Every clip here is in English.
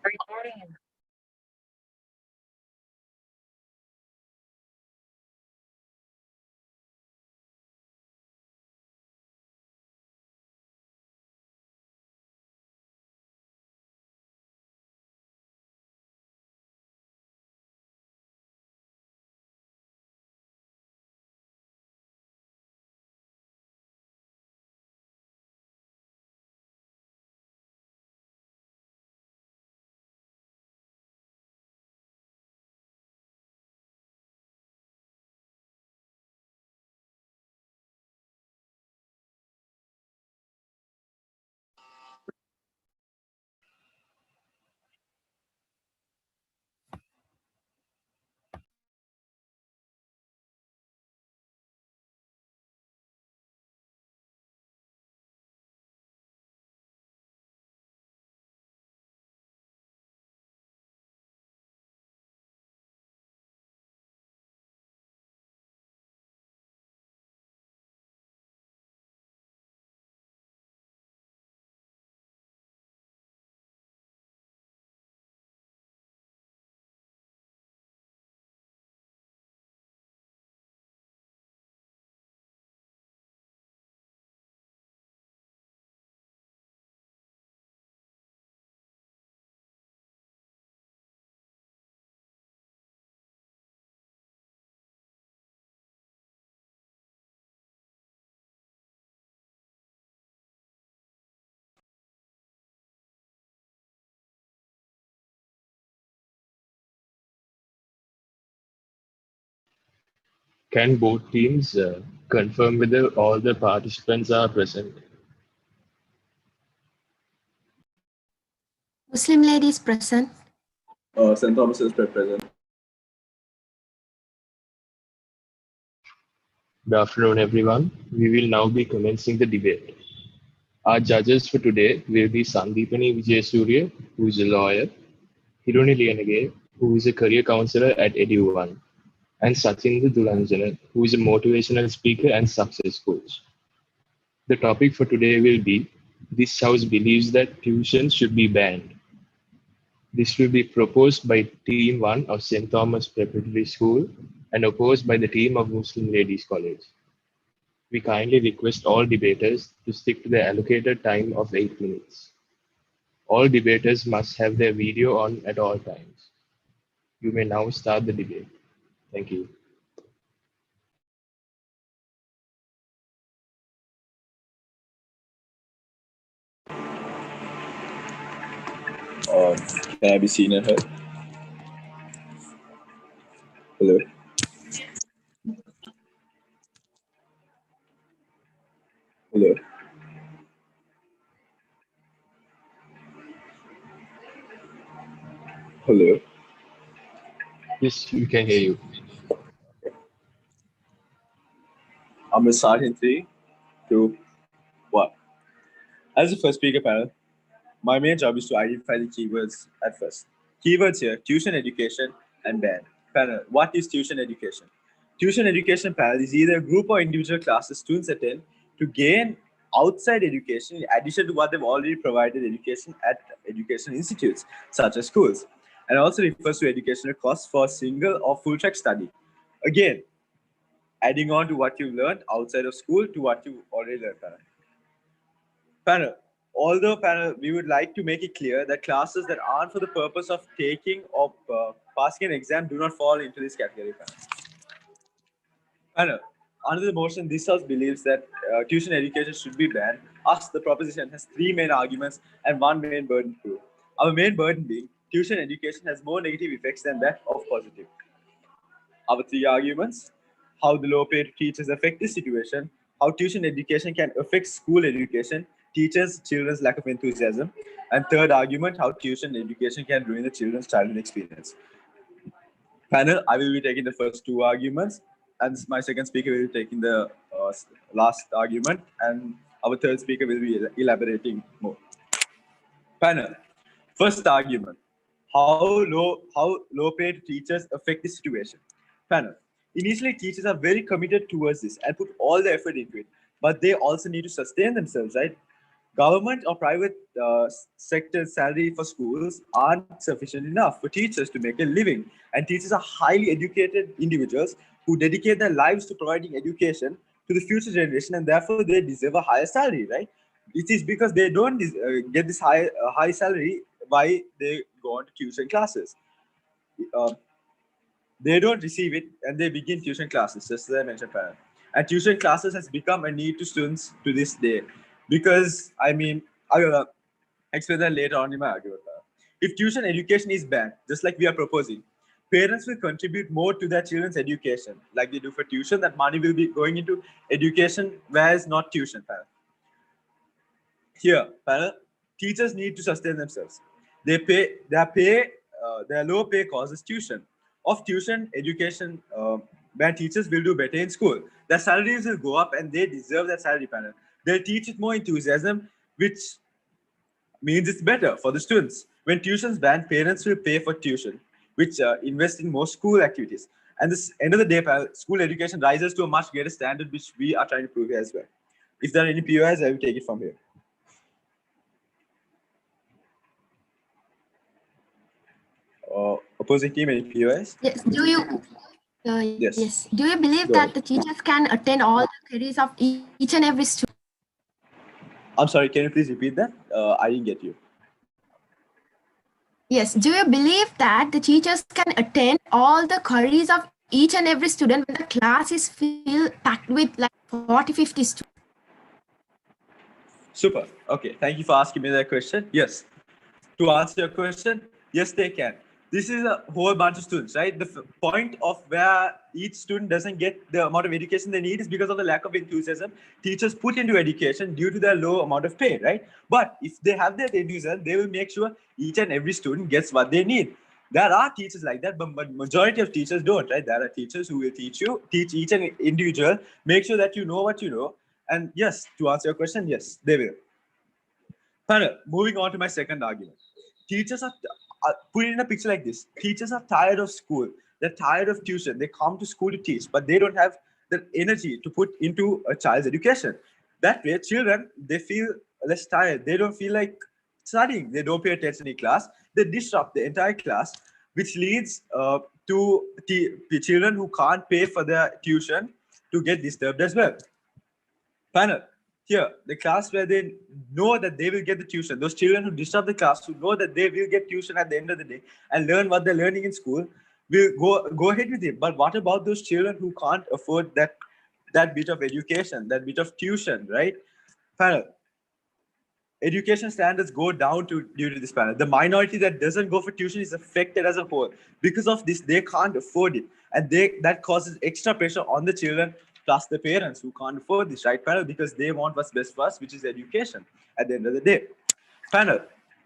Recording. Can both teams confirm whether all the participants are present? Muslim ladies present. St. Thomas is present. Good afternoon, everyone. We will now be commencing the debate. Our judges for today will be Sandeepani Vijayasuriya, who is a lawyer, Hironi Liyanage, who is a career counselor at Edu1, and Sachindu Dulanjana, who is a motivational speaker and success coach. The topic for today will be This House believes that tuition should be banned. This will be proposed by Team 1 of St. Thomas Preparatory School and opposed by the team of Muslim Ladies College. We kindly request all debaters to stick to the allocated time of 8 minutes. All debaters must have their video on at all times. You may now start the debate. Thank you. Can I be seen and heard? Hello. Hello. Hello. Yes, we can hear you. I'm going to start in 3, 2, 1. As the first speaker panel, my main job is to identify the keywords at first. Keywords here, tuition education and band. Panel, what is tuition education? Tuition education panel is either a group or individual classes students attend to gain outside education in addition to what they've already provided education at education institutes, such as schools, and also refers to educational costs for single or full track study. Again, adding on to what you've learned outside of school to what you already learned. Panel. Although panel, we would like to make it clear that classes that aren't for the purpose of taking or passing an exam do not fall into this category. Panel. Under the motion, this house believes that tuition education should be banned. Us, the proposition has 3 main arguments and 1 main burden to prove. Our main burden being tuition education has more negative effects than that of positive. Our 3 arguments: how the low paid teachers affect this situation, how tuition education can affect school education, teachers, children's lack of enthusiasm, and third argument, how tuition education can ruin the children's childhood experience. Panel, I will be taking the first 2 arguments, and my second speaker will be taking the last argument, and our third speaker will be elaborating more. Panel, first argument: how low paid teachers affect the situation. Panel, initially teachers are very committed towards this and put all the effort into it, but they also need to sustain themselves, right? Government or private sector salary for schools aren't sufficient enough for teachers to make a living, and teachers are highly educated individuals who dedicate their lives to providing education to the future generation, and therefore they deserve a higher salary, right? It is because they don't get this high salary why they go on to tuition classes. Uh, they don't receive it and they begin tuition classes, just as I mentioned prior. And tuition classes has become a need to students to this day, because I mean, I will explain that later on in my argument. If tuition education is banned, just like we are proposing, parents will contribute more to their children's education, like they do for tuition. That money will be going into education, whereas not tuition. Here, teachers need to sustain themselves. Their low pay causes tuition. Of tuition education, where teachers will do better in school, their salaries will go up and they deserve that salary panel. They'll teach with more enthusiasm, which means it's better for the students. When tuition's banned, parents will pay for tuition, which invest in more school activities. And this end of the day, school education rises to a much greater standard, which we are trying to prove here as well. If there are any POIs, I will take it from here. Opposing team, any POIs? Yes. Do you? Yes. Do you believe Go that ahead. the teachers can attend all the queries of each and every student? I'm sorry, can you please repeat that? I didn't get you. Yes. Do you believe that the teachers can attend all the queries of each and every student when the class is packed with like 40, 50 students? Super. Okay, thank you for asking me that question. Yes. To answer your question, yes, they can. this is a whole bunch of students, right? The point of where each student doesn't get the amount of education they need is because of the lack of enthusiasm teachers put into education due to their low amount of pay, right? But if they have that enthusiasm, they will make sure each and every student gets what they need. There are teachers like that, but majority of teachers don't, right? There are teachers who will teach each and individual, make sure that you know what you know. And yes, to answer your question, yes, they will. Panel, moving on to my second argument. Teachers are, put it in a picture like this. Teachers are tired of school. They're tired of tuition. They come to school to teach, but they don't have the energy to put into a child's education. That way, children, they feel less tired. They don't feel like studying. They don't pay attention in class. They disrupt the entire class, which leads to the children who can't pay for their tuition to get disturbed as well. Panel, here, the class where they know that they will get the tuition. Those children who disturb the class, who know that they will get tuition at the end of the day and learn what they're learning in school, will go ahead with it. But what about those children who can't afford that bit of education, that bit of tuition, right? Panel, education standards go down due to this panel. The minority that doesn't go for tuition is affected as a whole. Because of this, they can't afford it. And that causes extra pressure on the children plus the parents who can't afford this, right, panel? Because they want what's best for us, which is education at the end of the day. Panel,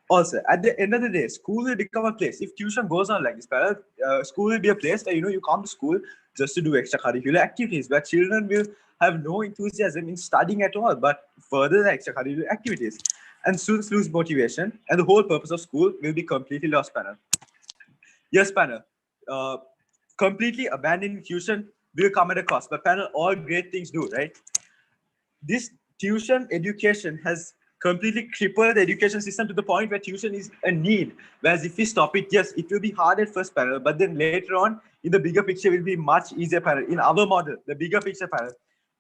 also, at the end of the day, school will become a place. If tuition goes on like this, panel, school will be a place where, you come to school just to do extracurricular activities, where children will have no enthusiasm in studying at all, but further the extracurricular activities. And students lose motivation, and the whole purpose of school will be completely lost, panel. Yes, panel. Completely abandoning tuition will come at a cost, but panel, all great things do, right? This tuition education has completely crippled the education system to the point where tuition is a need. Whereas if we stop it, yes, it will be hard at first, panel, but then later on, in the bigger picture, will be much easier, panel. In our model, the bigger picture, panel,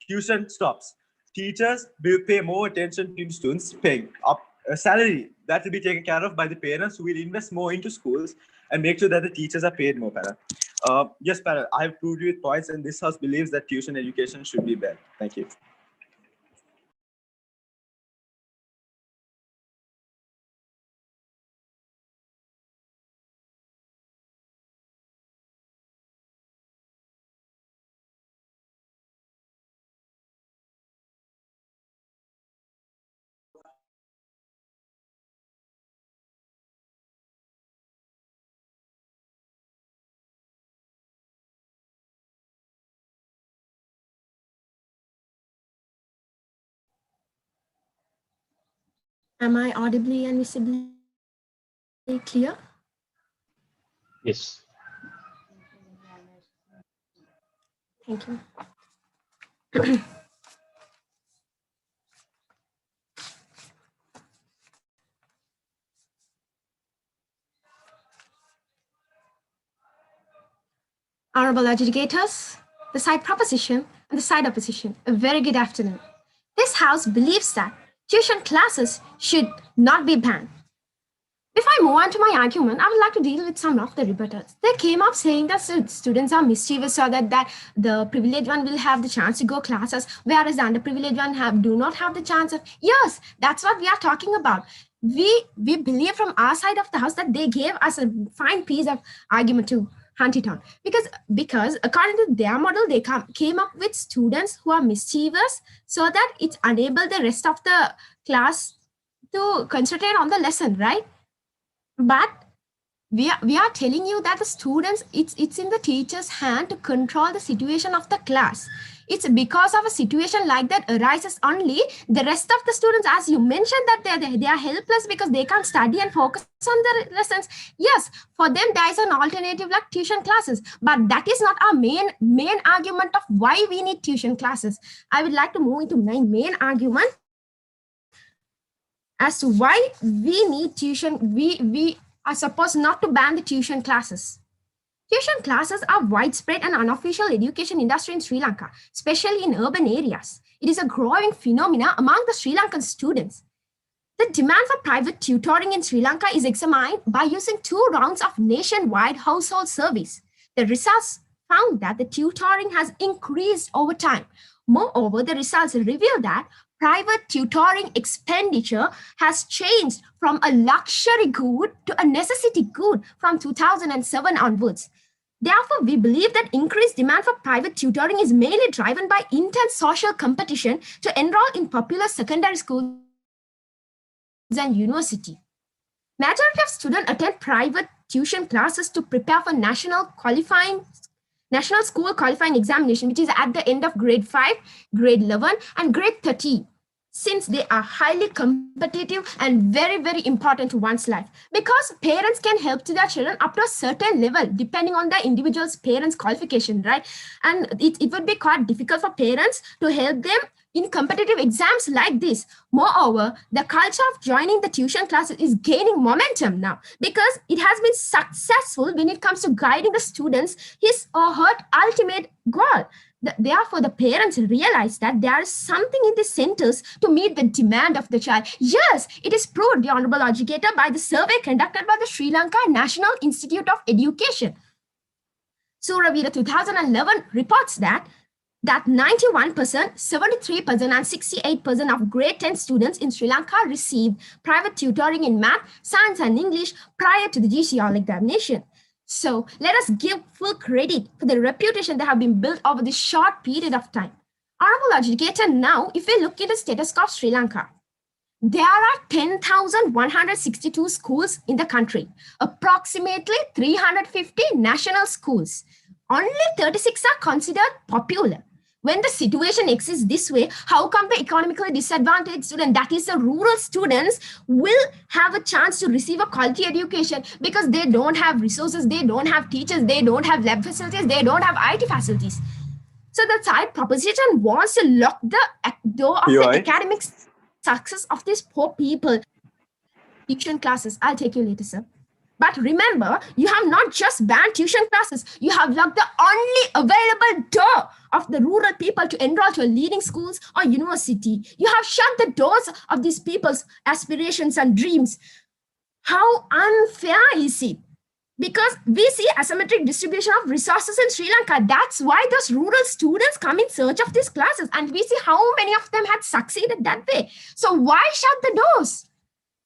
tuition stops. Teachers will pay more attention to students, paying up a salary that will be taken care of by the parents, who will invest more into schools and make sure that the teachers are paid more, panel. Yes, panel, I have proved you with points, and this house believes that tuition education should be banned. Thank you. Am I audibly and visibly clear? Yes. Thank you. Honorable adjudicators, the side proposition and the side opposition, a very good afternoon. This House believes that tuition classes should not be banned. Before I move on to my argument, I would like to deal with some of the rebuttals. They came up saying that students are mischievous, so that the privileged one will have the chance to go classes, whereas the underprivileged one do not have the chance of. Yes, that's what we are talking about. We believe from our side of the house that they gave us a fine piece of argument to hunt it on, because according to their model, they came up with students who are mischievous, so that it enabled the rest of the class to concentrate on the lesson, right? But we are telling you that the students, it's in the teacher's hand to control the situation of the class. It's because of a situation like that arises only the rest of the students, as you mentioned, that they are helpless because they can't study and focus on the lessons. Yes, for them there is an alternative like tuition classes, but that is not our main argument of why we need tuition classes. I would like to move into my main argument as to why we need tuition. We are supposed not to ban the tuition classes. Tuition classes are widespread and unofficial education industry in Sri Lanka, especially in urban areas. It is a growing phenomenon among the Sri Lankan students. The demand for private tutoring in Sri Lanka is examined by using 2 rounds of nationwide household surveys. The results found that the tutoring has increased over time. Moreover, the results reveal that private tutoring expenditure has changed from a luxury good to a necessity good from 2007 onwards. Therefore, we believe that increased demand for private tutoring is mainly driven by intense social competition to enroll in popular secondary schools and university. Majority of students attend private tuition classes to prepare for national school qualifying examination, which is at the end of grade 5, grade 11, and grade 13, since they are highly competitive and very, very important to one's life. Because parents can help to their children up to a certain level, depending on the individual's parents' qualification, right? And it would be quite difficult for parents to help them in competitive exams like this. Moreover, the culture of joining the tuition classes is gaining momentum now because it has been successful when it comes to guiding the students his or her ultimate goal. Therefore, the parents realize that there is something in the centers to meet the demand of the child. Yes, it is proved, the Honorable Educator, by the survey conducted by the Sri Lanka National Institute of Education. Suravira 2011 reports that 91%, 73%, and 68% of grade 10 students in Sri Lanka received private tutoring in math, science, and English prior to the GCE examination. So let us give full credit for the reputation that have been built over this short period of time. Honorable Educator, now if we look at the status of Sri Lanka, there are 10,162 schools in the country, approximately 350 national schools. Only 36 are considered popular. When the situation exists this way, how come the economically disadvantaged student, that is the rural students, will have a chance to receive a quality education because they don't have resources, they don't have teachers, they don't have lab facilities, they don't have IT facilities. So the side proposition wants to lock the door of the academic success of these poor people. Tuition classes, I'll take you later, sir. But remember, you have not just banned tuition classes, you have locked the only available door of the rural people to enroll to a leading schools or university. You have shut the doors of these people's aspirations and dreams. How unfair is it? Because we see asymmetric distribution of resources in Sri Lanka. That's why those rural students come in search of these classes. And we see how many of them had succeeded that way. So why shut the doors?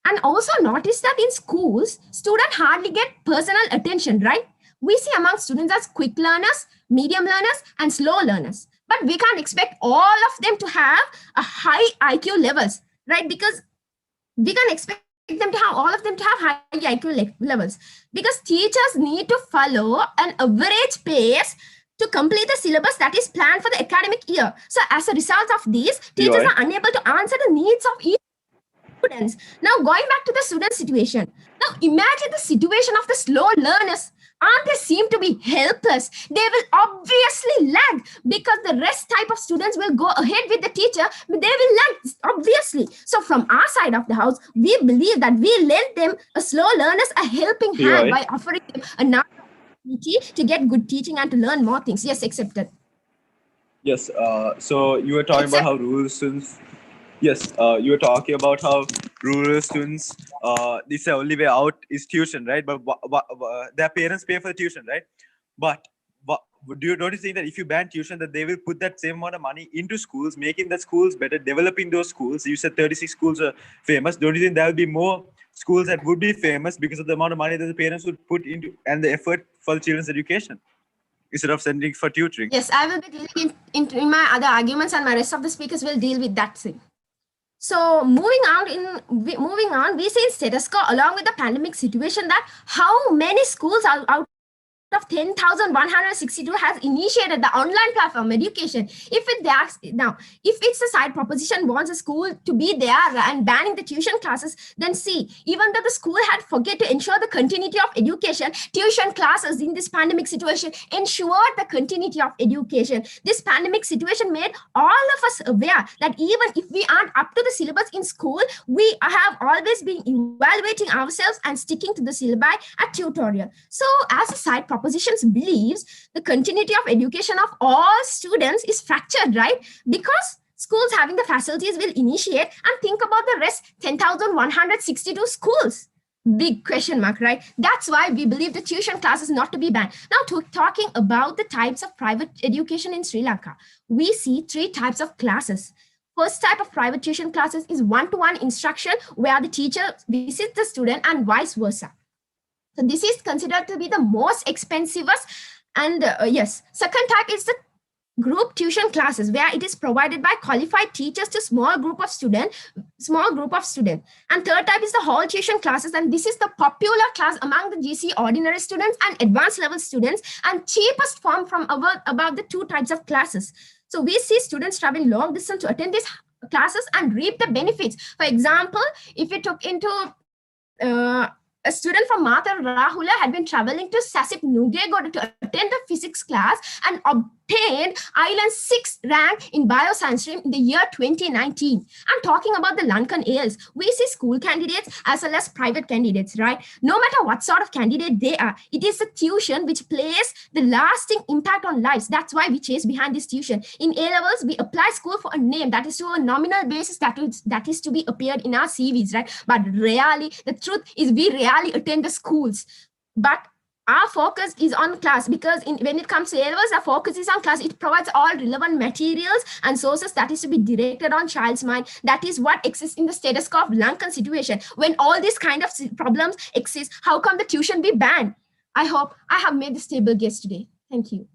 And also notice that in schools, students hardly get personal attention, right? We see among students as quick learners, medium learners, and slow learners. But we can't expect all of them to have a high IQ levels, right? Because we can't expect them to have all of them to have high IQ levels. Because teachers need to follow an average pace to complete the syllabus that is planned for the academic year. So as a result of this, teachers are unable to answer the needs of each students. Now, going back to the student situation. Now, imagine the situation of the slow learners. Aren't they seem to be helpless? They will obviously lag because the rest type of students will go ahead with the teacher, but they will lag, obviously. So from our side of the house, we believe that we lend them, a slow learners, a helping hand by offering them another opportunity to get good teaching and to learn more things. Yes, accepted. Yes, so you were talking about how rural students... Yes, you were talking about how rural students, this the only way out is tuition, right? But their parents pay for the tuition, right? But don't you think that if you ban tuition, that they will put that same amount of money into schools, making the schools better, developing those schools? You said 36 schools are famous. Don't you think there will be more schools that would be famous because of the amount of money that the parents would put into and the effort for the children's education instead of sending for tutoring? Yes, I will be dealing in my other arguments, and my rest of the speakers will deal with that thing. So moving on, we see in status quo along with the pandemic situation that how many schools are out of 10,162 has initiated the online platform education. If it's a side proposition wants a school to be there and banning the tuition classes, then see, even though the school had forget to ensure the continuity of education, tuition classes in this pandemic situation ensured the continuity of education. This pandemic situation made all of us aware that even if we aren't up to the syllabus in school, we have always been evaluating ourselves and sticking to the syllabi at tutorial. So as a side propositions believes the continuity of education of all students is fractured, right? Because schools having the facilities will initiate and think about the rest 10,162 schools. Big question mark, right? That's why we believe the tuition classes not to be banned. Now, talking about the types of private education in Sri Lanka, we see 3 types of classes. First type of private tuition classes is one-to-one instruction where the teacher visits the student and vice versa. So this is considered to be the most expensive. And yes, second type is the group tuition classes where it is provided by qualified teachers to small group of students. And third type is the whole tuition classes, and this is the popular class among the GC ordinary students and advanced level students, and cheapest form from above the two types of classes. So we see students traveling long distance to attend these classes and reap the benefits. For example, if we took into a student from Mathur Rahula had been traveling to Sasip Nugegoda to attend the physics class and obtained Island 6th rank in bioscience stream in the year 2019. I'm talking about the Lankan ALs. We see school candidates as well as private candidates, right? No matter what sort of candidate they are, it is the tuition which plays the lasting impact on lives. That's why we chase behind this tuition. In A-levels, we apply school for a name, that is to a nominal basis that is to be appeared in our CVs, right? But really, the truth is we rarely attend the schools. But our focus is on class, because when it comes to A-levels, our focus is on class. It provides all relevant materials and sources that is to be directed on child's mind. That is what exists in the status quo of Lankan situation. When all these kind of problems exist, how come the tuition be banned? I hope I have made the stable guess today. Thank you.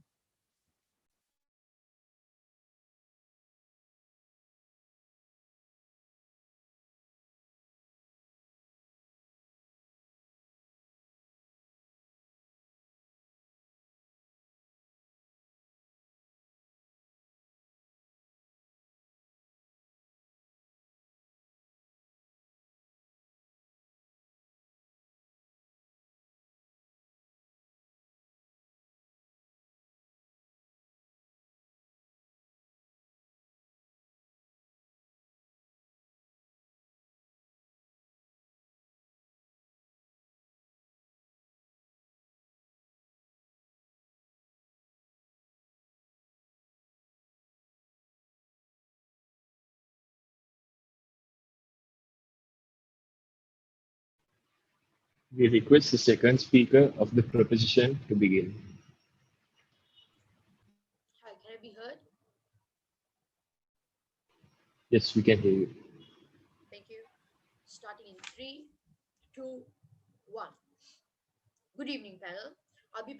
We request the second speaker of the proposition to begin. Hi, can I be heard? Yes, we can hear you. Thank you. Starting in 3, 2, 1. Good evening, panel. I'll be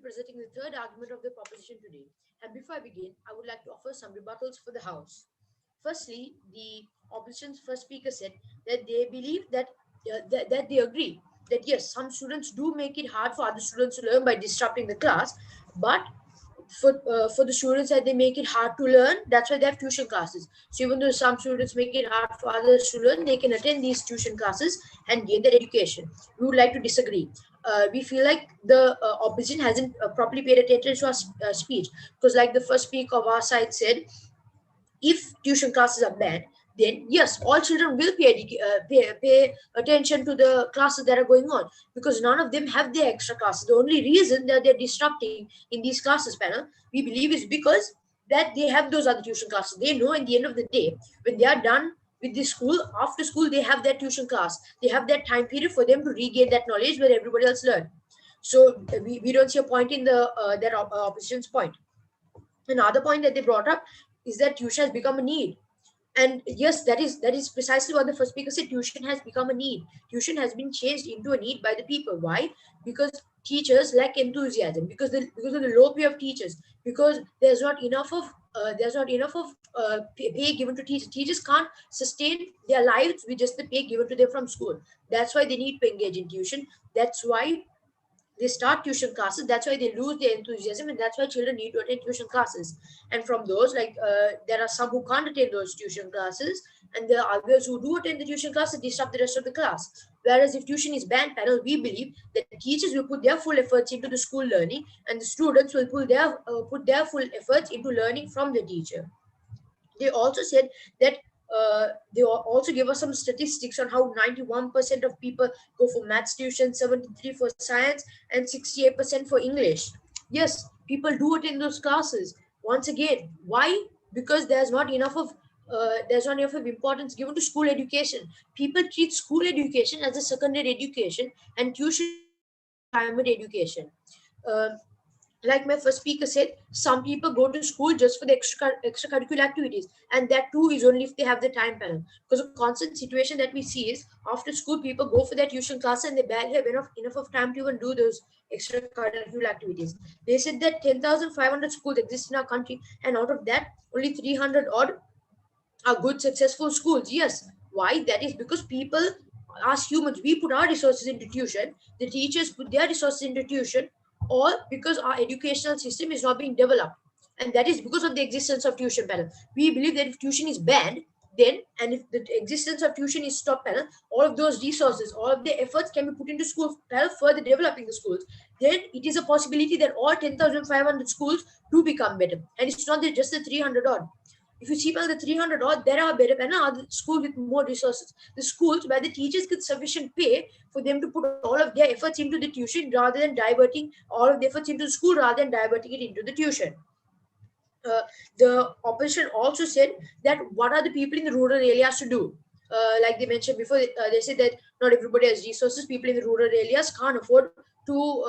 presenting the third argument of the proposition today. And before I begin, I would like to offer some rebuttals for the House. Firstly, the opposition's first speaker said that they believe that they agree that yes, some students do make it hard for other students to learn by disrupting the class, but for the students that they make it hard to learn, that's why they have tuition classes. So even though some students make it hard for others to learn, they can attend these tuition classes and gain their education. We would like to disagree. We feel like the opposition hasn't properly paid attention to our speech, because like the first speaker of our side said, if tuition classes are banned, then yes, all children will pay attention to the classes that are going on, because none of them have their extra classes. The only reason that they're disrupting in these classes, panel, we believe, is because that they have those other tuition classes. They know in the end of the day, when they are done with the school, after school, they have their tuition class. They have that time period for them to regain that knowledge where everybody else learned. So we don't see a point in the that opposition's point. Another point that they brought up is that tuition has become a need. And yes, that is precisely what the first speaker said. Tuition has become a need. Tuition has been changed into a need by the people. Why? Because teachers lack enthusiasm, because of the low pay of teachers, because there's not enough of pay given to teachers. Teachers can't sustain their lives with just the pay given to them from school. That's why they need to engage in tuition. That's why they start tuition classes. That's why they lose their enthusiasm, and that's why children need to attend tuition classes. And from those, there are some who can't attend those tuition classes, and there are others who do attend the tuition class and disrupt the rest of the class. Whereas if tuition is banned, panel, we believe that teachers will put their full efforts into the school learning, and the students will put their full efforts into learning from the teacher. They also said that they also gave us some statistics on how 91% of people go for maths tuition, 73 for science, and 68% for English. Yes, people do attend those classes. Once again, why? Because there's not enough of importance given to school education. People treat school education as a secondary education, and tuition is a primary education. Uh, like my first speaker said, some people go to school just for the extracurricular activities, and that too is only if they have the time panel. Because a constant situation that we see is after school, people go for their tuition class and they barely have enough of time to even do those extracurricular activities. They said that 10,500 schools exist in our country, and out of that, only 300 odd are good, successful schools. Yes. Why? That is because people, as humans, we put our resources into tuition, the teachers put their resources into tuition, or because our educational system is not being developed. And that is because of the existence of tuition panel. We believe that if tuition is banned, then, and if the existence of tuition is stopped panel, all of those resources, all of the efforts can be put into school panel, further developing the schools. Then it is a possibility that all 10,500 schools do become better. And it's not just the 300 odd. If you see by the 300 odd, there are better other schools with more resources. The schools where the teachers get sufficient pay for them to put all of their efforts into the tuition rather than diverting all of the efforts into the school rather than diverting it into the tuition. The opposition also said that what are the people in the rural areas to do? Like they mentioned before, they said that not everybody has resources. People in the rural areas can't afford to,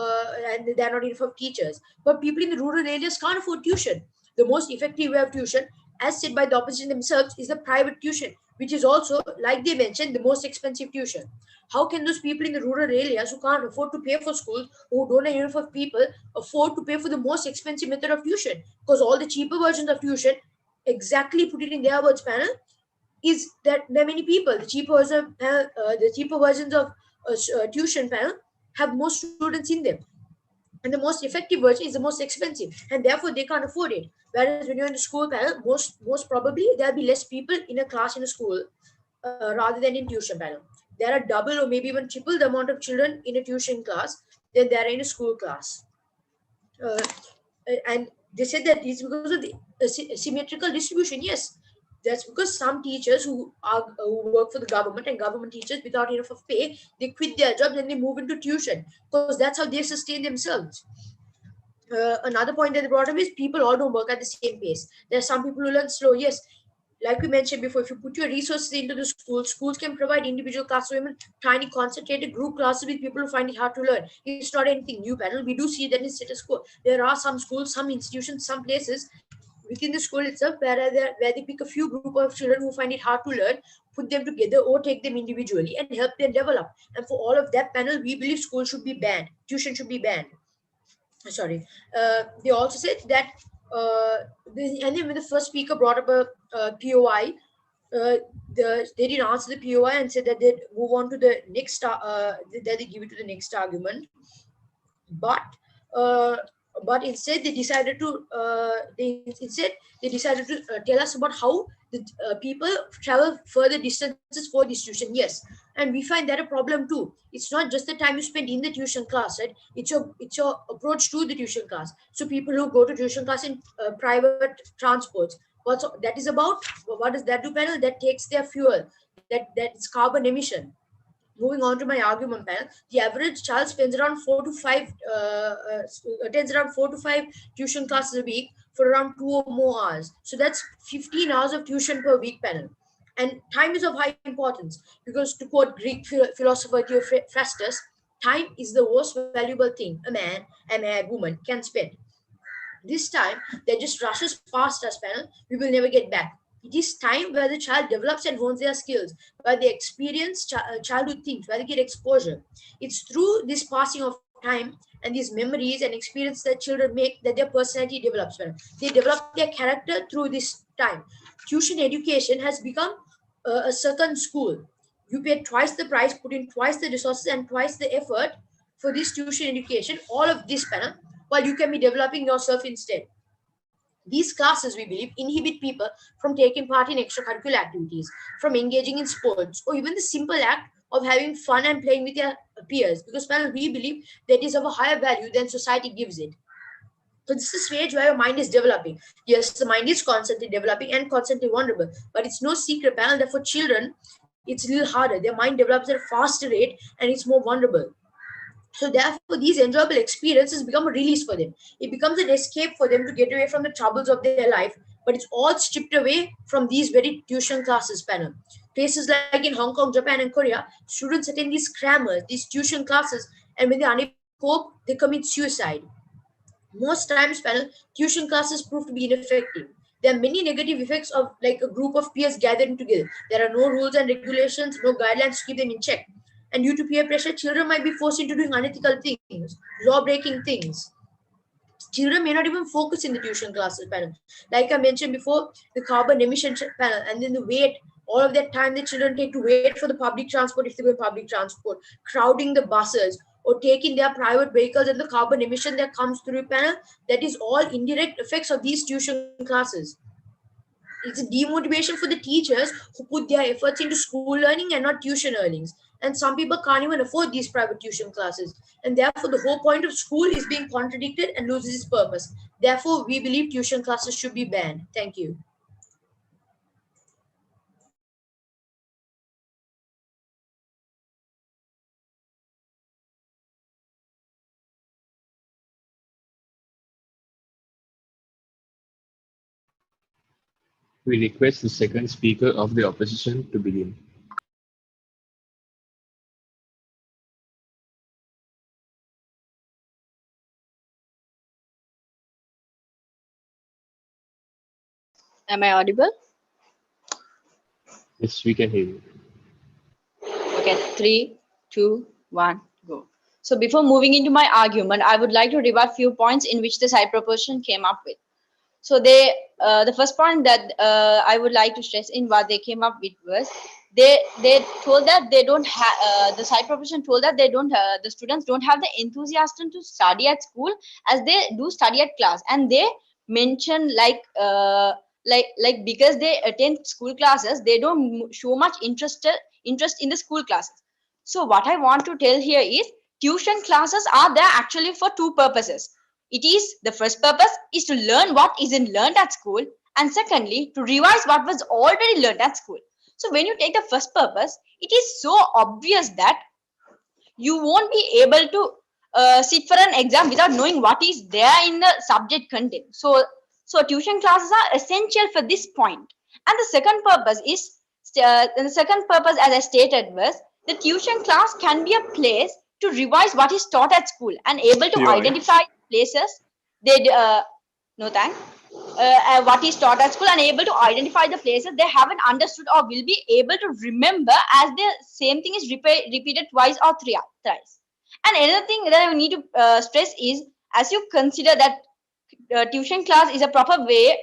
and they're not enough of teachers. But people in the rural areas can't afford tuition. The most effective way of tuition, as said by the opposition themselves, is the private tuition, which is also, like they mentioned, the most expensive tuition. How can those people in the rural areas who can't afford to pay for schools, who don't have enough of people, afford to pay for the most expensive method of tuition? Because all the cheaper versions of tuition, exactly put it in their words panel, is that there are many people. The cheaper versions of tuition panel have more students in them, and the most effective version is the most expensive, and therefore they can't afford it. Whereas when you're in the school panel, most probably there'll be less people in a class in a school rather than in tuition panel. There are double or maybe even triple the amount of children in a tuition class than there are in a school class. uh, and they said that it's because of the symmetrical distribution. Yes, that's because some teachers who work for the government, and government teachers without enough of pay, they quit their jobs and they move into tuition because that's how they sustain themselves. Another point that they brought up is people all don't work at the same pace. There are some people who learn slow. Yes, like we mentioned before, if you put your resources into the schools can provide individual classroom, tiny concentrated group classes with people who find it hard to learn. It's not anything new panel. We do see that in status quo. There are some schools, some institutions, some places within the school itself where they pick a few group of children who find it hard to learn, put them together or take them individually and help them develop. And for all of that panel, we believe school should be banned. Tuition should be banned. Sorry. They also said that and then when the first speaker brought up a POI, they didn't answer the POI and said that they'd move on to the next that they give it to the next argument. But uh, but instead they decided to tell us about how the people travel further distances for this tuition. Yes, and we find that a problem too. It's not just the time you spend in the tuition class, right? It's your approach to the tuition class. So people who go to tuition class in private transports, that is about, what does that do panel? That takes their fuel, that's carbon emission. Moving on to my argument panel, the average child spends around 4 to 5 attends around 4 to 5 tuition classes a week for around 2 or more hours. So that's 15 hours of tuition per week panel. And time is of high importance because, to quote Greek philosopher Theophrastus, time is the most valuable thing a woman can spend. This time that just rushes past us panel, we will never get back. It is time where the child develops and hones their skills, where they experience childhood things, where they get exposure. It's through this passing of time and these memories and experience that children make that their personality develops. Well, they develop their character through this time. Tuition education has become a second school. You pay twice the price, put in twice the resources and twice the effort for this tuition education, all of this panel, while you can be developing yourself instead. These classes, we believe, inhibit people from taking part in extracurricular activities, from engaging in sports, or even the simple act of having fun and playing with their peers, because panel, we believe that is of a higher value than society gives it. So this is a stage where your mind is developing. Yes, the mind is constantly developing and constantly vulnerable, but it's no secret panel that for children, it's a little harder. Their mind develops at a faster rate and it's more vulnerable. So therefore, these enjoyable experiences become a release for them. It becomes an escape for them to get away from the troubles of their life. But it's all stripped away from these very tuition classes panel. Places like in Hong Kong, Japan, and Korea, students attend these crammers, these tuition classes, and when they're unable to cope, they commit suicide. Most times, panel, tuition classes prove to be ineffective. There are many negative effects of like a group of peers gathering together. There are no rules and regulations, no guidelines to keep them in check. And due to peer pressure, children might be forced into doing unethical things, law-breaking things. Children may not even focus in the tuition classes panel. Like I mentioned before, the carbon emission panel, and then the wait, all of that time the children take to wait for the public transport if they go public transport, crowding the buses or taking their private vehicles, and the carbon emission that comes through panel, that is all indirect effects of these tuition classes. It's a demotivation for the teachers who put their efforts into school learning and not tuition earnings. And some people can't even afford these private tuition classes. And therefore, the whole point of school is being contradicted and loses its purpose. Therefore, we believe tuition classes should be banned. Thank you. We request the second speaker of the opposition to begin. Am I audible? Yes, we can hear you. Okay, 3, 2, 1, go. So before moving into my argument, I would like to rebut few points in which the side proposition came up with. So the first point that I would like to stress in what they came up with was they told that they don't have the side proposition told that they don't the students don't have the enthusiasm to study at school as they do study at class, and they mention like because they attend school classes they don't show much interest in the school classes. So what I want to tell here is tuition classes are there actually for two purposes. It is the first purpose is to learn what isn't learned at school, and secondly to revise what was already learned at school. So when you take the first purpose, it is so obvious that you won't be able to sit for an exam without knowing what is there in the subject content. So tuition classes are essential for this point. And the second purpose is the second purpose, as I stated, was the tuition class can be a place to revise what is taught at school and able to POI. identify places they no thanks what is taught at school and able to identify the places they haven't understood or will be able to remember as the same thing is repeated twice or thrice. And another thing that I need to stress is, as you consider that tuition class is a proper way,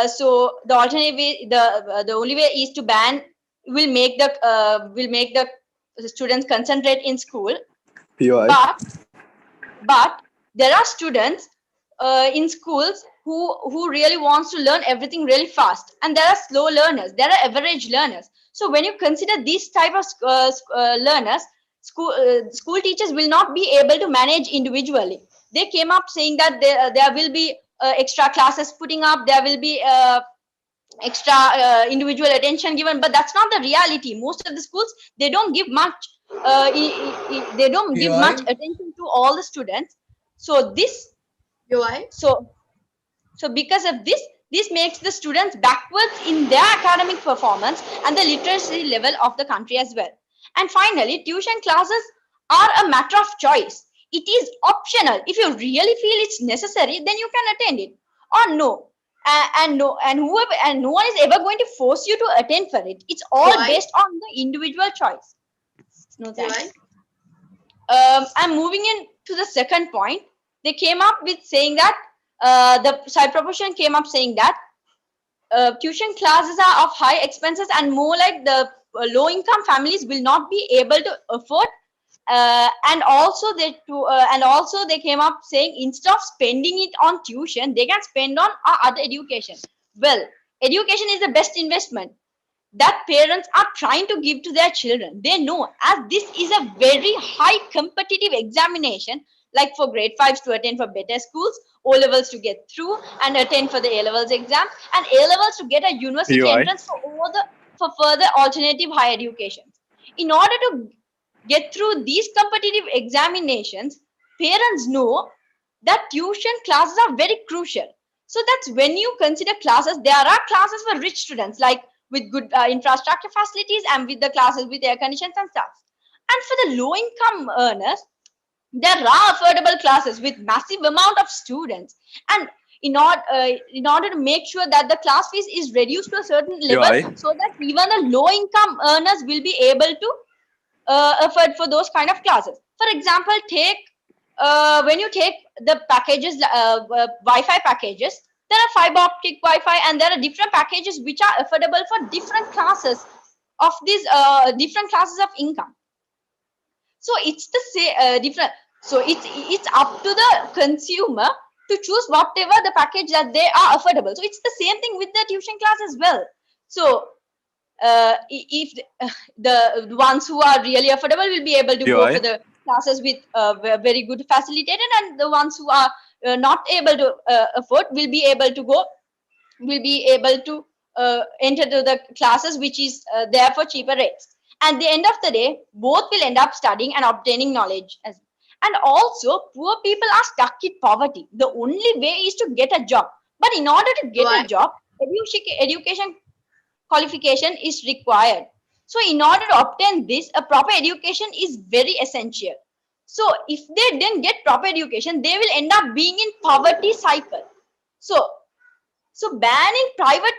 so the alternative way, the only way is to ban will make the students concentrate in school. POI. But there are students in schools who really wants to learn everything really fast, and there are slow learners, there are average learners. So when you consider these type of learners, school teachers will not be able to manage individually. They came up saying that there will be extra classes putting up, there will be extra individual attention given, but that's not the reality. Most of the schools, they don't give much they don't give POI. much attention to all the students. So POI? so because of this makes the students backwards in their academic performance and the literacy level of the country as well. And finally, tuition classes are a matter of choice. It is optional. If you really feel it's necessary, then you can attend it, or no. And no one is ever going to force you to attend for it. It's all Why? based on the individual choice. No thanks. I'm moving in to the second point. They came up with saying that the side proposition came up saying that tuition classes are of high expenses and more like the low income families will not be able to afford. And also they came up saying instead of spending it on tuition, they can spend on other education. Well, education is the best investment that parents are trying to give to their children. They know as this is a very high competitive examination, like for grade 5s to attend for better schools, O levels to get through and attend for the A levels exam, and A levels to get a university POI. entrance for further alternative higher education. In order to get through these competitive examinations, parents know that tuition classes are very crucial. So that's when you consider classes, there are classes for rich students, like with good infrastructure facilities and with the classes with air conditions and stuff. And for the low income earners, There are affordable classes with massive amount of students, and in order to make sure that the class fees is reduced to a certain level, UI. so that even the low income earners will be able to afford for those kind of classes. For example, take when you take the packages, Wi-Fi packages, there are fiber optic Wi-Fi, and there are different packages which are affordable for different classes of these different classes of income. So it's the different. So it's up to the consumer to choose whatever the package that they are affordable. So it's the same thing with the tuition class as well. So if the ones who are really affordable will be able to go UI. for the classes with very good facilitator, and the ones who are not able to afford will be able to enter to the classes which is there for cheaper rates. At the end of the day, both will end up studying and obtaining knowledge. And also, poor people are stuck in poverty. The only way is to get a job. But in order to get a job, education qualification is required. So in order to obtain this, a proper education is very essential. So if they didn't get proper education, they will end up being in poverty cycle. So banning private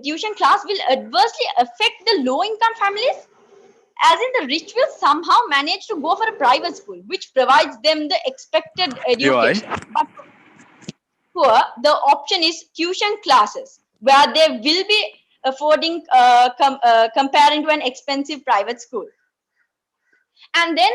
tuition class will adversely affect the low income families, as in the rich will somehow manage to go for a private school which provides them the expected UI. education. But poor, the option is tuition classes, where they will be affording comparing to an expensive private school. And then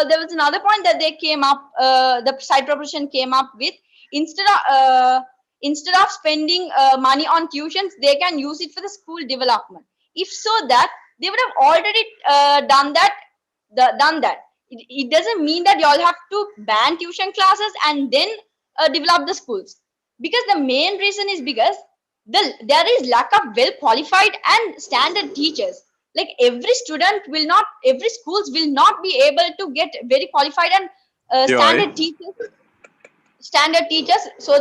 there was another point that they came up, the side proposition came up with, instead of spending money on tuitions, they can use it for the school development. If so, that they would have already done that. It doesn't mean that you all have to ban tuition classes and then develop the schools, because the main reason is because there is lack of well qualified and standard teachers. Like every schools will not be able to get very qualified and UI. standard teachers. So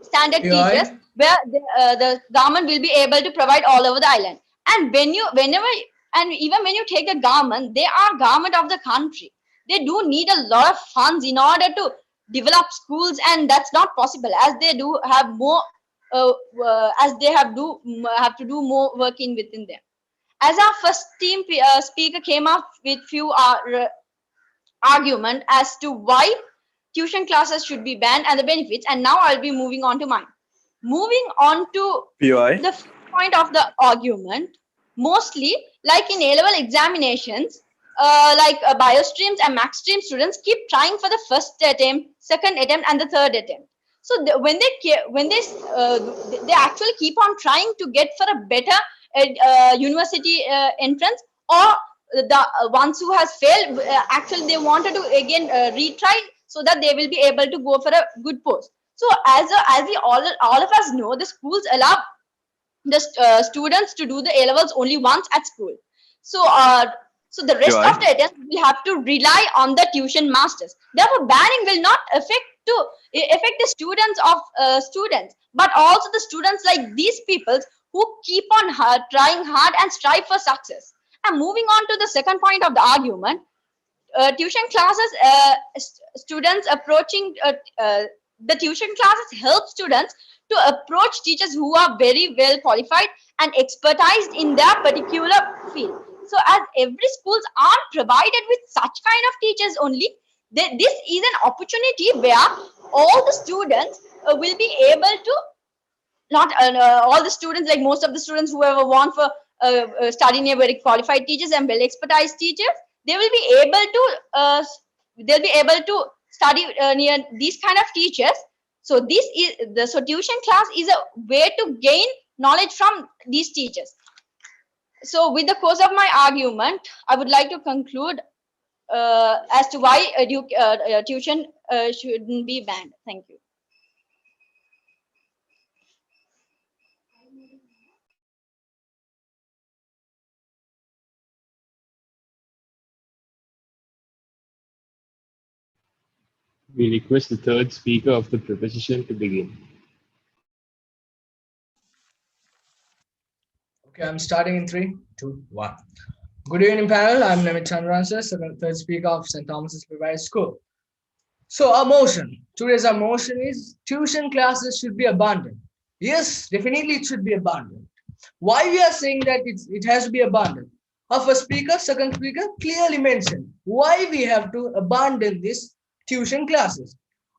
standard teachers where the government will be able to provide all over the island. And even when you take a government, they are government of the country. They do need a lot of funds in order to develop schools, and that's not possible, as they do have more as they have to do more work in within them. As our first team speaker came up with few argument as to why tuition classes should be banned and the benefits, and now I'll be moving on to mine. Moving on to UI. the point of the argument, mostly like in A-level examinations, bio streams and max stream students keep trying for the first attempt, second attempt, and the third attempt. So they actually keep on trying to get for a better university entrance, or the ones who has failed, actually they wanted to again retry, so that they will be able to go for a good post. So as we all of us know, the schools allow the students to do the A levels only once at school. So the rest of the attempts will have to rely on the tuition masters. Therefore, banning will not affect the students of students, but also the students like these people who keep on trying hard and strive for success. And moving on to the second point of the argument, tuition classes, students approaching the tuition classes help students to approach teachers who are very well qualified and expertised in their particular field. So as every schools aren't provided with such kind of teachers only, this is an opportunity where all the students will be able to, not all the students, like most of the students who ever want for studying near very qualified teachers and well expertised teachers, they will be able to study near these kind of teachers. So tuition class is a way to gain knowledge from these teachers. So with the course of my argument, I would like to conclude as to why tuition shouldn't be banned. Thank you. We request the third speaker of the proposition to begin. Okay, I'm starting in 3, 2, 1. Good evening, panel. I'm Namit Chandransa, third speaker of St. Thomas's Private School. So our motion, today's our motion is tuition classes should be abandoned. Yes, definitely it should be abandoned. Why we are saying that it has to be abandoned? Our first speaker, second speaker clearly mentioned why we have to abandon this tuition classes.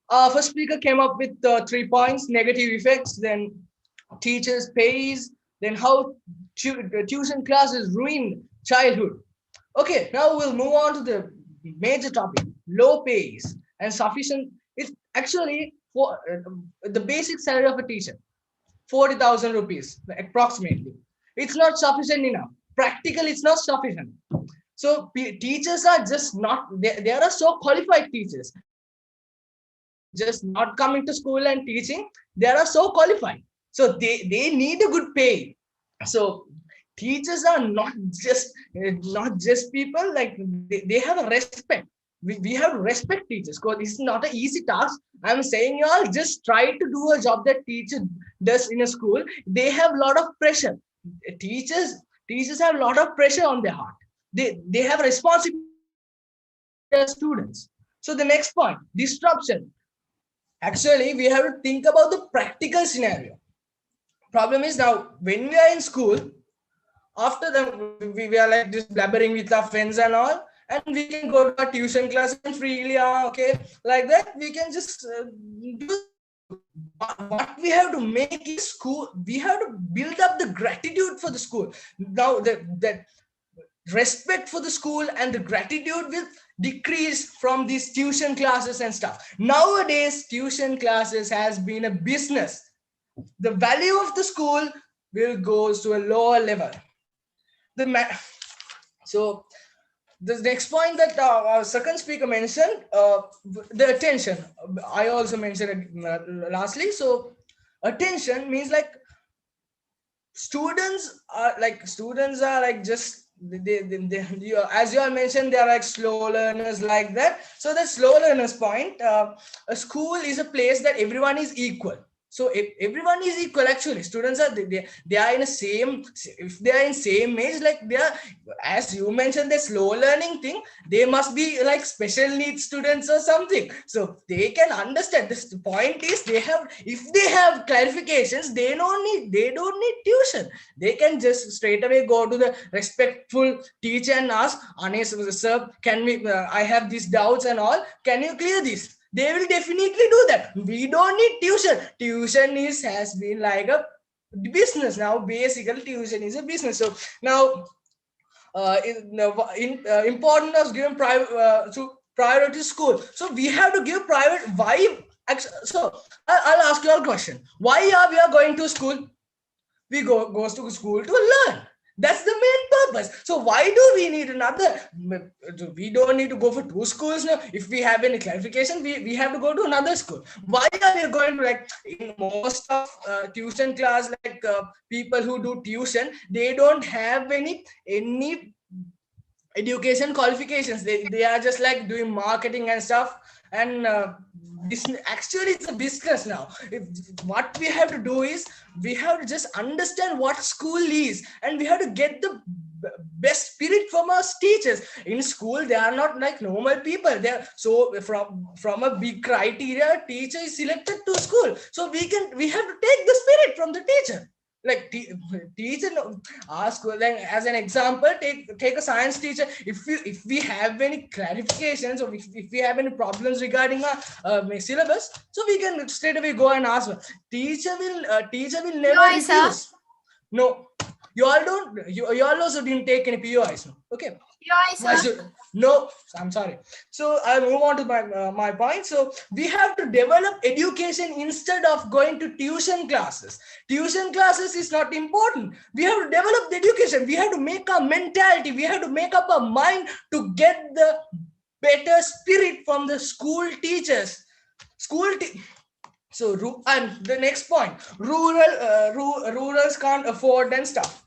Our first speaker came up with 3 points: negative effects, then teachers pays, then how tuition classes ruin childhood. Okay, now we'll move on to the major topic: low pays and sufficient. It's actually for the basic salary of a teacher, 40,000 rupees approximately. It's not sufficient enough. Practically, it's not sufficient. So teachers are just not. There are so qualified teachers. Just not coming to school and teaching. They are so qualified. So they need a good pay. So teachers are not just people, like they have a respect. We have to respect teachers because it's not an easy task. I'm saying you all just try to do a job that teacher does in a school. They have a lot of pressure. Teachers teachers have a lot of pressure on their heart. They have responsibility for their students. So the next point, disruption. Actually, we have to think about the practical scenario. Problem is, now when we are in school, after that we are like just blabbering with our friends and all, and we can go to our tuition class and freely, okay, like that we can just do. What we have to make is school. We have to build up the gratitude for the school. Now that respect for the school and the gratitude will decrease from these tuition classes and stuff. Nowadays, tuition classes has been a business. The value of the school will goes to a lower level. So the next point that our second speaker mentioned, the attention. I also mentioned it lastly. So attention means like students are like just as you all mentioned, they are like slow learners like that. So the slow learners point, a school is a place that everyone is equal. So if everyone is equal, actually students are they are in the same, if they are in same age, like they are, as you mentioned, the slow learning thing, they must be like special needs students or something, so they can understand. This point is, they have, if they have clarifications, they don't need tuition. They can just straight away go to the respectful teacher and ask, Anis sir, can we I have these doubts and all, can you clear this? They will definitely do that. We don't need tuition. Tuition has been like a business now. Basically, tuition is a business. So now, important is given to priority school. So we have to give private. Why? So I'll ask you a question. Why are we are going to school? We goes to school to learn. That's the main purpose. So why do we need another? We don't need to go for two schools now. If we have any clarification, we have to go to another school. Why are we going to, like, in most of tuition class, like people who do tuition, they don't have any education qualifications. They are just like doing marketing and stuff, and actually it's a business now. What we have to do is, we have to just understand what school is, and we have to get the best spirit from our teachers. In school, they are not like normal people. They're so from a big criteria, teacher is selected to school, so we have to take the spirit from the teacher. Like teacher, ask, like, as an example, take a science teacher. If we have any clarifications, or if we have any problems regarding our syllabus, so we can straight away go and ask. Teacher will never POI, sir. refuse. No, you all don't. You all also didn't take any POIs. No? Okay. POI, sir. No, I'm sorry. So I'll move on to my point. So we have to develop education instead of going to tuition classes. Tuition classes is not important. We have to develop the education. We have to make our mentality. We have to make up our mind to get the better spirit from the school teachers. So, and the next point, rurals can't afford and stuff.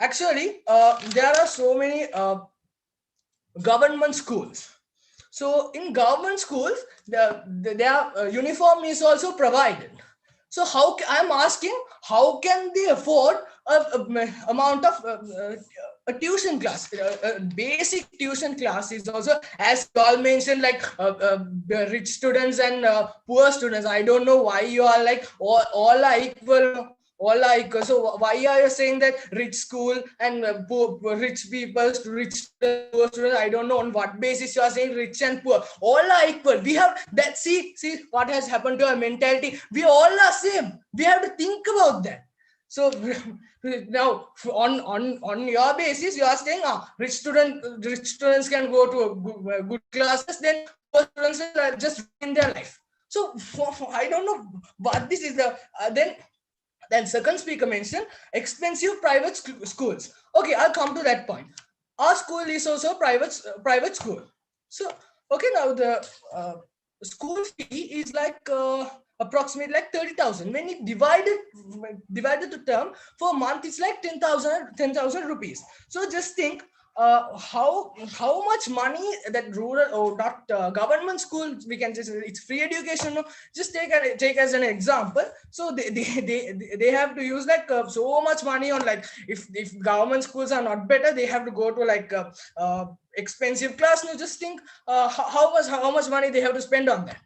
Actually, there are so many government schools. So in government schools, their uniform is also provided. So I'm asking, how can they afford a amount of a tuition class, a basic tuition class is also, as you all mentioned, like rich students and poor students. I don't know why you are like all are equal. All are equal. So why are you saying that rich school and poor, rich people, rich students, poor students? I don't know on what basis you are saying rich and poor. All are equal. We have that. See what has happened to our mentality. We all are same. We have to think about that. So now on your basis, you are saying rich students can go to good classes, then poor students will just ruin their life. So I don't know what this is. Then second speaker mentioned expensive private schools. Okay, I'll come to that point. Our school is also private school. So okay, now the school fee is like approximately like 30,000. When it divided to term for a month, it's like 10,000 rupees. So just think how much money that rural or not government school, we can just, it's free education, no? Just take as an example. So they have to use like so much money on, like, if government schools are not better, they have to go to like expensive class. No, just think how much money they have to spend on that.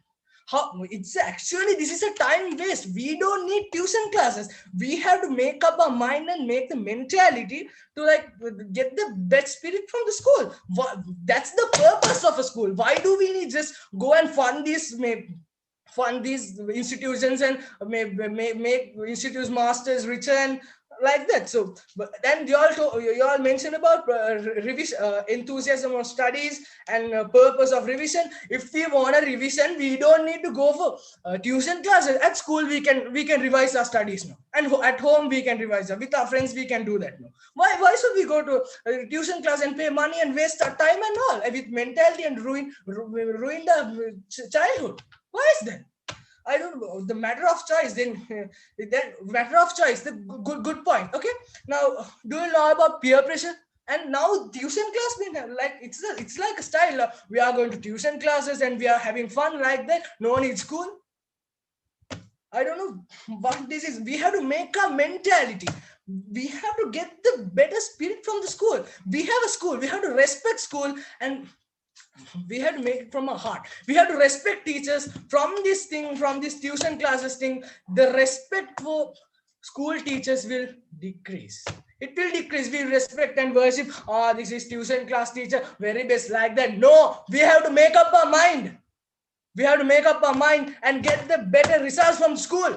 How it's actually, this is a time waste. We don't need tuition classes. We have to make up our mind and make the mentality to like get the best spirit from the school. That's the purpose of a school. Why do we need just go and fund these institutions and make institutes masters richer and like that? So but then you all mentioned about revision, enthusiasm of studies and purpose of revision. If we want a revision, we don't need to go for tuition classes. At school we can revise our studies now, and at home we can revise them. With our friends we can do that now. Why should we go to tuition class and pay money and waste our time and all with mentality and ruin the childhood? Why is that? I don't know. The matter of choice. Then matter of choice. The good point. Okay. Now, do you know about peer pressure? And now tuition class been like it's like a style. We are going to tuition classes and we are having fun like that. No one is school. I don't know what this is. We have to make a mentality. We have to get the better spirit from the school. We have a school. We have to respect school, and we have to make it from our heart. We have to respect teachers. From this thing, from this tuition classes thing, the respect for school teachers will decrease. It will decrease. We respect and worship. Oh, this is tuition class teacher, very best, like that. No, we have to make up our mind. We have to make up our mind and get the better results from school.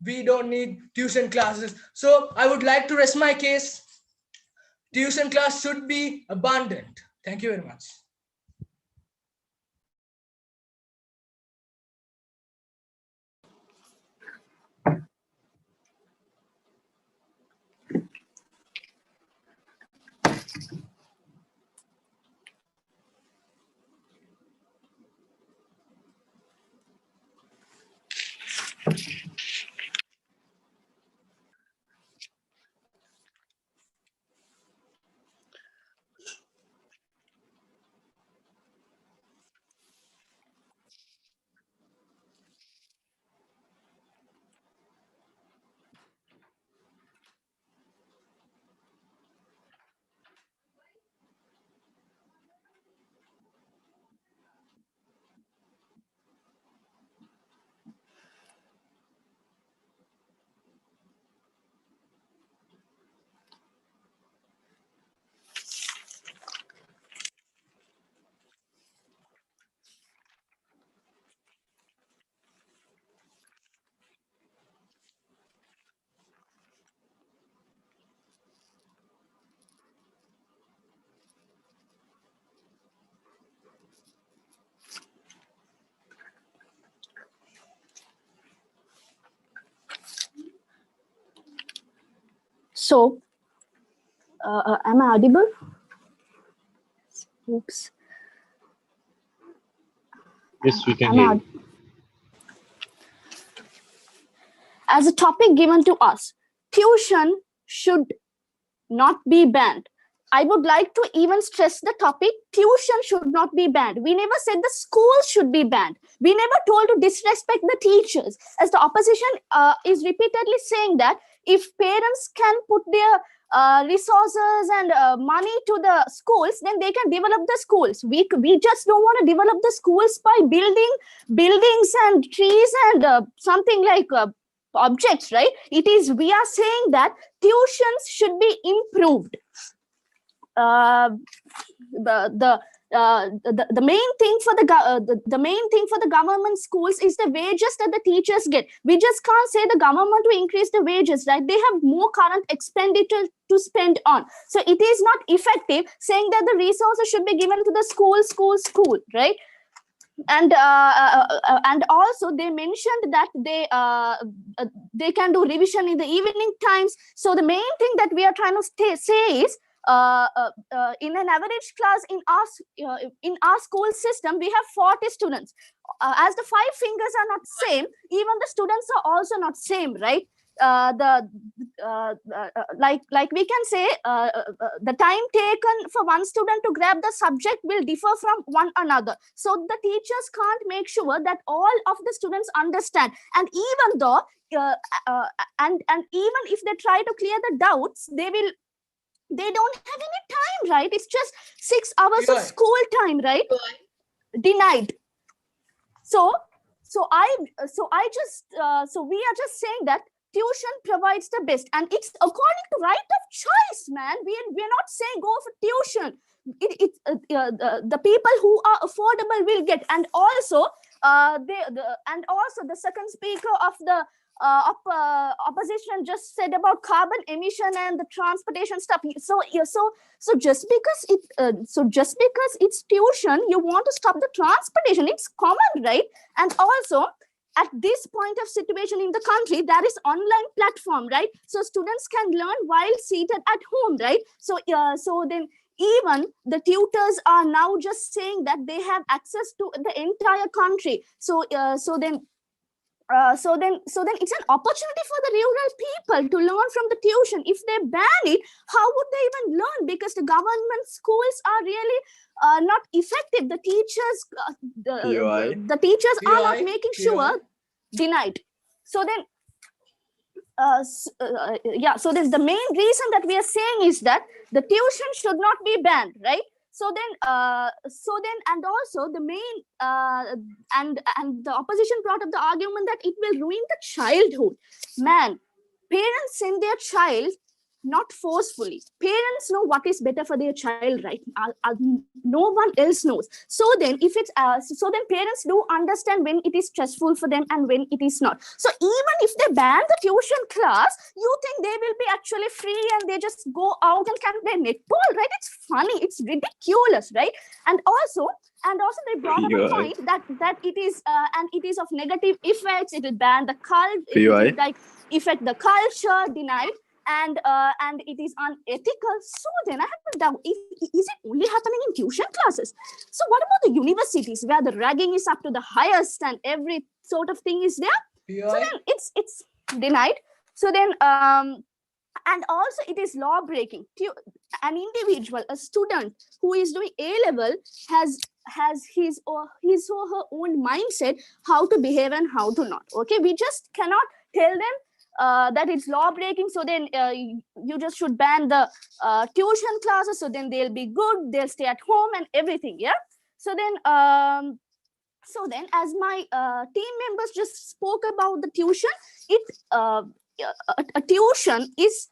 We don't need tuition classes. So I would like to rest my case. Tuition class should be abandoned. Thank you very much. So, am I audible? Oops. Yes, we can Am hear I you. As a topic given to us, tuition should not be banned. I would like to even stress the topic, tuition should not be banned. We never said the school should be banned. We never told to disrespect the teachers. As the opposition is repeatedly saying that if parents can put their resources and money to the schools, then they can develop the schools. We just don't want to develop the schools by building buildings and trees and something like objects, right? We are saying that tuitions should be improved. The main thing for the main thing for the government schools is the wages that the teachers get. We just can't say the government to increase the wages, right? They have more current expenditure to spend on, so it is not effective saying that the resources should be given to the school, right? And also they mentioned that they can do revision in the evening times. So the main thing that we are trying to say is in an average class in our school system, we have 40 students. As the 5 fingers are not same, even the students are also not same, right? Like we can say the time taken for one student to grab the subject will differ from one another. So the teachers can't make sure that all of the students understand. And even though and even if they try to clear the doubts, they don't have any time, right? It's just 6 hours of school time, right? Denied. So we are just saying that tuition provides the best, and it's according to right of choice, man. We're not saying go for tuition. The people who are affordable will get. And also the second speaker of the opposition just said about carbon emission and the transportation stuff. So just because it's tuition, you want to stop the transportation. It's common, right? And also, at this point of situation in the country, there is online platform, right? So students can learn while seated at home, right? So then even the tutors are now just saying that they have access to the entire country. So then it's an opportunity for the rural people to learn from the tuition. If they ban it, how would they even learn? Because the government schools are really not effective. The teachers, the teachers are not making sure. Denied. So then, so there's the main reason that we are saying is that the tuition should not be banned, right? So then, and also the main and the opposition brought up the argument that it will ruin the childhood. Man, parents send their child not forcefully. Parents know what is better for their child, right? No one else knows. So then, parents do understand when it is stressful for them and when it is not. So even if they ban the tuition class, you think they will be actually free and they just go out and can play netball, right? It's funny, it's ridiculous, right? And also they brought up a point that it is and it is of negative effects. It will ban the cult, it will like affect the culture, denied. And it is unethical. So then I have a doubt, is it only happening in tuition classes? So what about the universities where the ragging is up to the highest and every sort of thing is there? So then it's denied. So then and also it is law breaking. An individual, a student who is doing A-level has his or her own mindset how to behave and how to not. Okay, we just cannot tell them that it's law breaking. So then you just should ban the tuition classes. So then they'll be good. They'll stay at home and everything. Yeah. So then as my team members just spoke about the tuition, a tuition is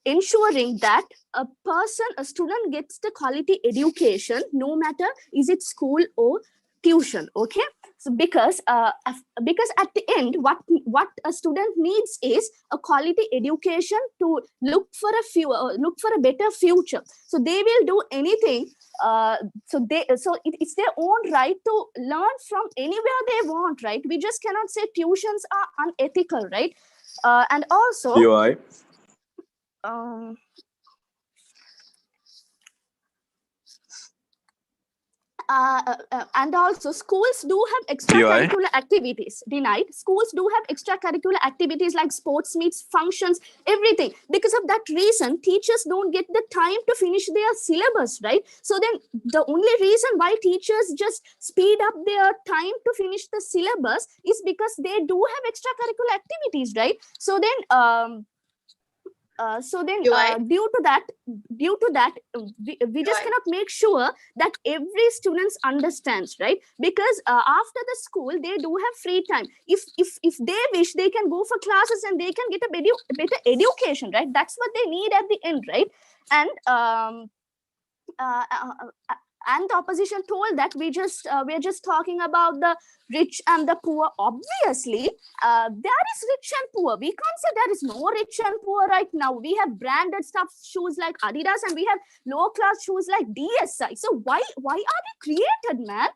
ensuring that a student gets the quality education, no matter is it school or tuition. Okay. So because at the end, what a student needs is a quality education to look for a better future. So they will do anything. It's their own right to learn from anywhere they want, right? We just cannot say tuitions are unethical, right? And also, and also schools do have extracurricular activities. Denied. Schools do have extracurricular activities like sports meets, functions, everything. Because of that reason, teachers don't get the time to finish their syllabus, right? So then the only reason why teachers just speed up their time to finish the syllabus is because they do have extracurricular activities, right? So then UI? due to that, we just UI? cannot make sure that every students understands, right? Because after the school they do have free time. If they wish, they can go for classes and they can get a better education, right? That's what they need at the end, right? And uh, uh, uh, and the opposition told that we're just talking about the rich and the poor. Obviously there is rich and poor. We can't say there is no rich and poor right now. We have branded stuff, shoes like Adidas, and we have low class shoes like DSI. So why are they created, man?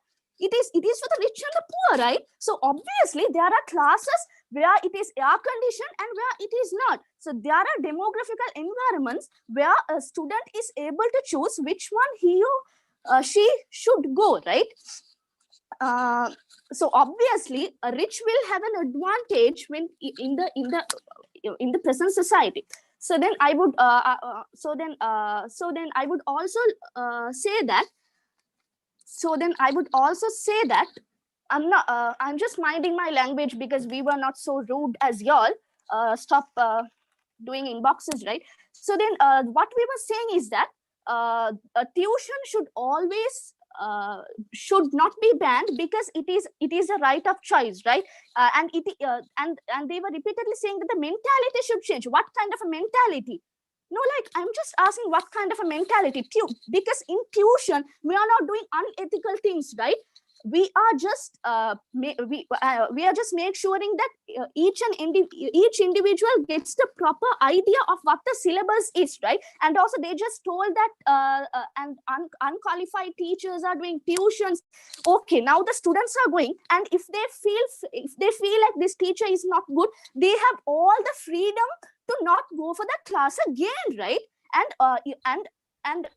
It is for the rich and the poor, right? So obviously there are classes where it is air conditioned and where it is not. So there are demographical environments where a student is able to choose which one he or she should go, right? So obviously a rich will have an advantage when in the present society. So then I would I would also say that I'm just minding my language because we were not so rude as y'all. Stop doing inboxes, right? So then what we were saying is that a tuition should always should not be banned because it is a right of choice, right? And they were repeatedly saying that the mentality should change. What kind of a mentality? No, like I'm just asking what kind of a mentality. Because in tuition we are not doing unethical things, right? We are just we are just make suring that each individual gets the proper idea of what the syllabus is, right? And also they just told that unqualified teachers are doing tuitions. Okay, now the students are going, and if they feel like this teacher is not good, they have all the freedom to not go for that class again, right? And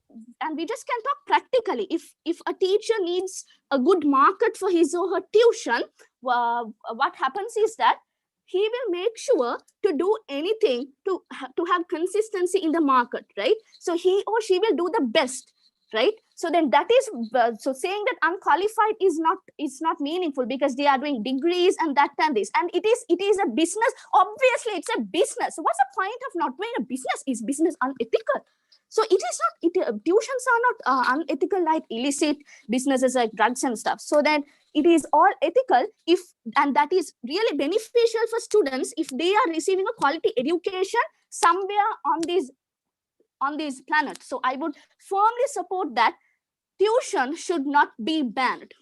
we just can talk practically. If a teacher needs a good market for his or her tuition, what happens is that he will make sure to do anything to have consistency in the market, right? So he or she will do the best, right? So then that is so saying that unqualified is not meaningful because they are doing degrees and that and this, and it is a business. Obviously it's a business. So what's the point of not doing a business? Is business unethical? So it is not, tuitions are not unethical like illicit businesses like drugs and stuff. So then it is all ethical and that is really beneficial for students if they are receiving a quality education somewhere on this planet. So I would firmly support that tuition should not be banned.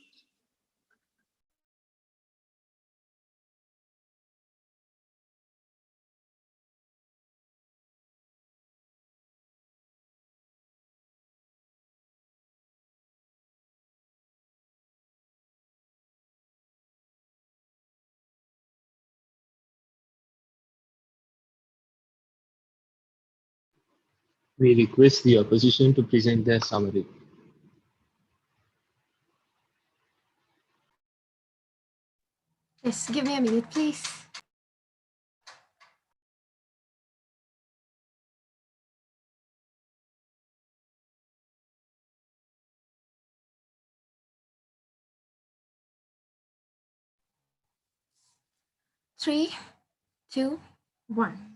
We request the opposition to present their summary. Yes, give me a minute, please. Three, two, one.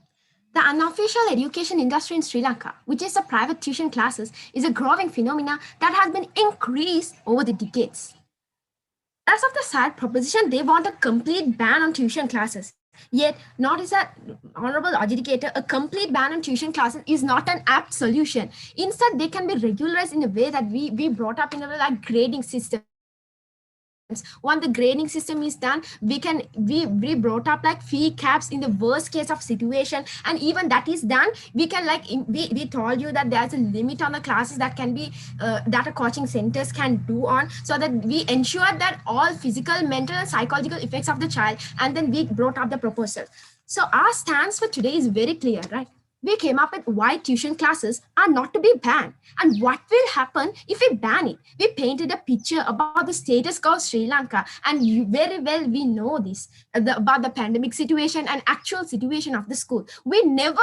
The unofficial education industry in Sri Lanka, which is the private tuition classes, is a growing phenomena that has been increased over the decades. As of the SAD proposition, they want a complete ban on tuition classes. Yet, notice that, Honorable Adjudicator, a complete ban on tuition classes is not an apt solution. Instead, they can be regularized in a way that we brought up in a like grading system. Once the grading system is done, we brought up like fee caps in the worst case of situation, and even that is done, we can like we told you that there's a limit on the classes that can be that a coaching centers can do on, so that we ensure that all physical, mental and psychological effects of the child, and then we brought up the proposal. So our stance for today is very clear, right? We came up with why tuition classes are not to be banned and what will happen if we ban it. We painted a picture about the status quo of Sri Lanka, and very well we know this about the pandemic situation and actual situation of the school. We never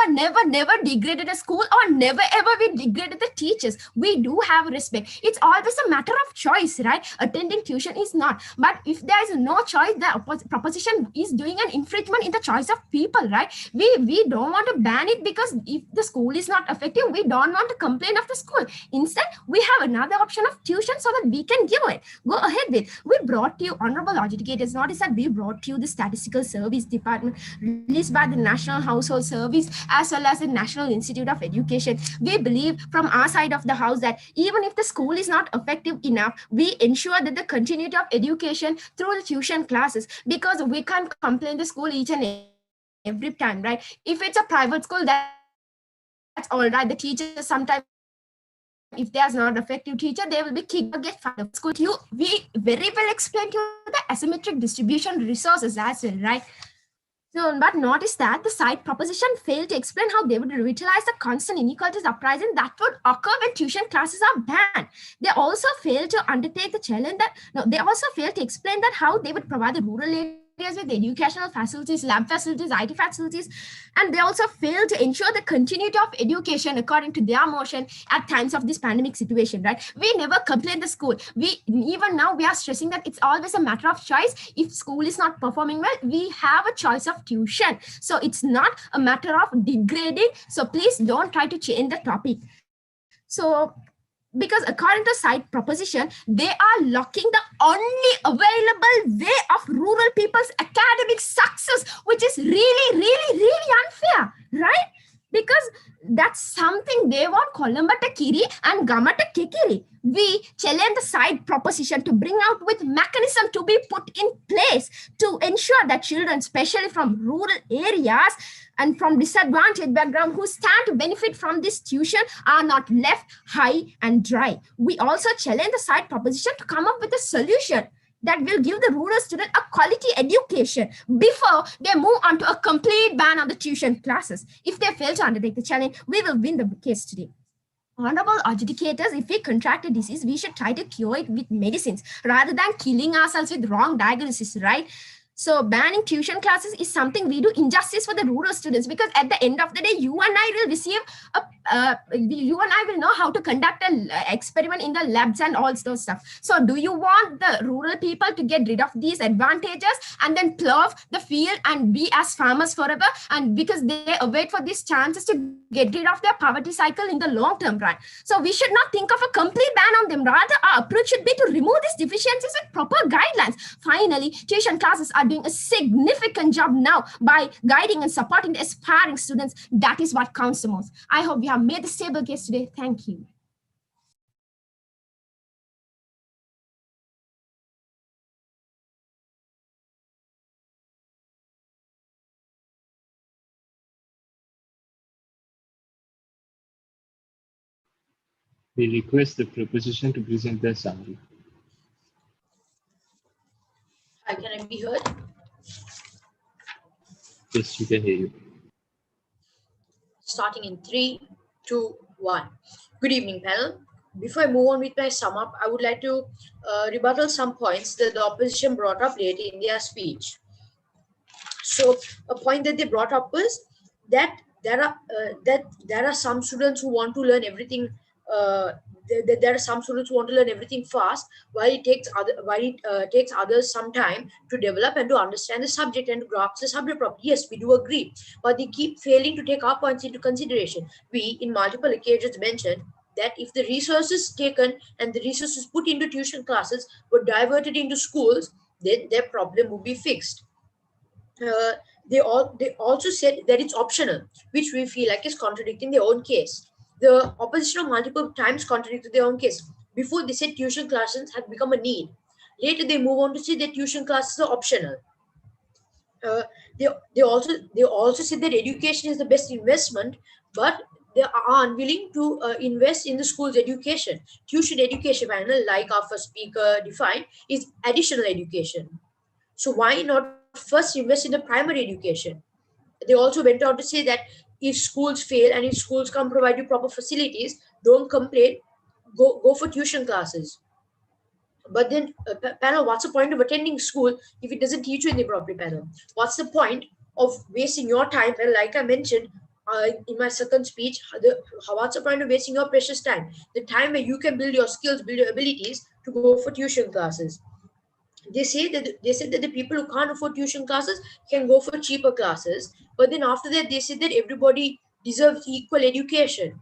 degraded a school, or never ever we degraded the teachers. We do have respect. It's always a matter of choice, right? Attending tuition is not. But if there is no choice, the proposition is doing an infringement in the choice of people, right? We don't want to ban it because because if the school is not effective, we don't want to complain of the school. Instead, we have another option of tuition so that we can give it. Go ahead with. We brought you, honorable adjudicators, notice that we brought you the Statistical Service Department released by the National Household Service as well as the National Institute of Education. We believe from our side of the house that even if the school is not effective enough, we ensure that the continuity of education through the tuition classes, because we can't complain the school each and every time, right? If it's a private school, that's all right. The teachers sometimes, if there's not effective teacher, they will be kicked or get fired. School to you, we very well explained to you the asymmetric distribution resources as well, right? So, but notice that the side proposition failed to explain how they would revitalize the constant inequalities uprising that would occur when tuition classes are banned. They also failed to undertake the challenge that, no, they also failed to explain that how they would provide the rural areas with educational facilities, lab facilities, IT facilities, and they also failed to ensure the continuity of education according to their motion at times of this pandemic situation, right? We never complain the school. Even now we are stressing that it's always a matter of choice. If school is not performing well, we have a choice of tuition. So it's not a matter of degrading. So please don't try to change the topic. So because according to side proposition, they are locking the only available way of rural people's academic success, which is really, really, really unfair, right? Because that's something they want Kolambata Kiri and Gamata Kikiri. We challenge the side proposition to bring out with mechanism to be put in place to ensure that children, especially from rural areas and from disadvantaged background who stand to benefit from this tuition, are not left high and dry. We also challenge the side proposition to come up with a solution that will give the rural student a quality education before they move on to a complete ban on the tuition classes. If they fail to undertake the challenge, we will win the case today. Honorable adjudicators, if we contract a disease, we should try to cure it with medicines rather than killing ourselves with wrong diagnosis, right? So banning tuition classes is something we do injustice for the rural students, because at the end of the day, you and I will receive you and I will know how to conduct an experiment in the labs and all those stuff. So do you want the rural people to get rid of these advantages and then plow the field and be as farmers forever? And because they await for these chances to get rid of their poverty cycle in the long term run. So we should not think of a complete ban on them. Rather, our approach should be to remove these deficiencies with proper guidelines. Finally, tuition classes are doing a significant job now by guiding and supporting the aspiring students. That is what counts the most. I hope we have made the stable case today. Thank you. We request the proposition to present their summary. Hi, can I be heard? Yes, we can hear you. Starting in 3, 2, 1. Good evening, panel. Before I move on with my sum up, I would like to rebuttal some points that the opposition brought up later in their speech. So a point that they brought up was that there are some students who want to learn everything. There are some students who want to learn everything fast, while it takes others some time to develop and to understand the subject and to grasp the subject properly. Yes, we do agree, but they keep failing to take our points into consideration. We, in multiple occasions, mentioned that if the resources taken and the resources put into tuition classes were diverted into schools, then their problem would be fixed. They also said that it's optional, which we feel like is contradicting their own case. The opposition multiple times contradicted their own case. Before, they said tuition classes had become a need. Later, they move on to say that tuition classes are optional. They also said that education is the best investment, but they are unwilling to invest in the school's education. Tuition education panel, like our first speaker defined, is additional education. So why not first invest in the primary education? They also went on to say that if schools fail and if schools can't provide you proper facilities, don't complain, go for tuition classes. But then, panel, what's the point of attending school if it doesn't teach you in the proper panel? What's the point of wasting your time? Well, like I mentioned in my second speech, what's the point of wasting your precious time? The time where you can build your skills, build your abilities to go for tuition classes. They said that the people who can't afford tuition classes can go for cheaper classes, but then after that they said that everybody deserves equal education.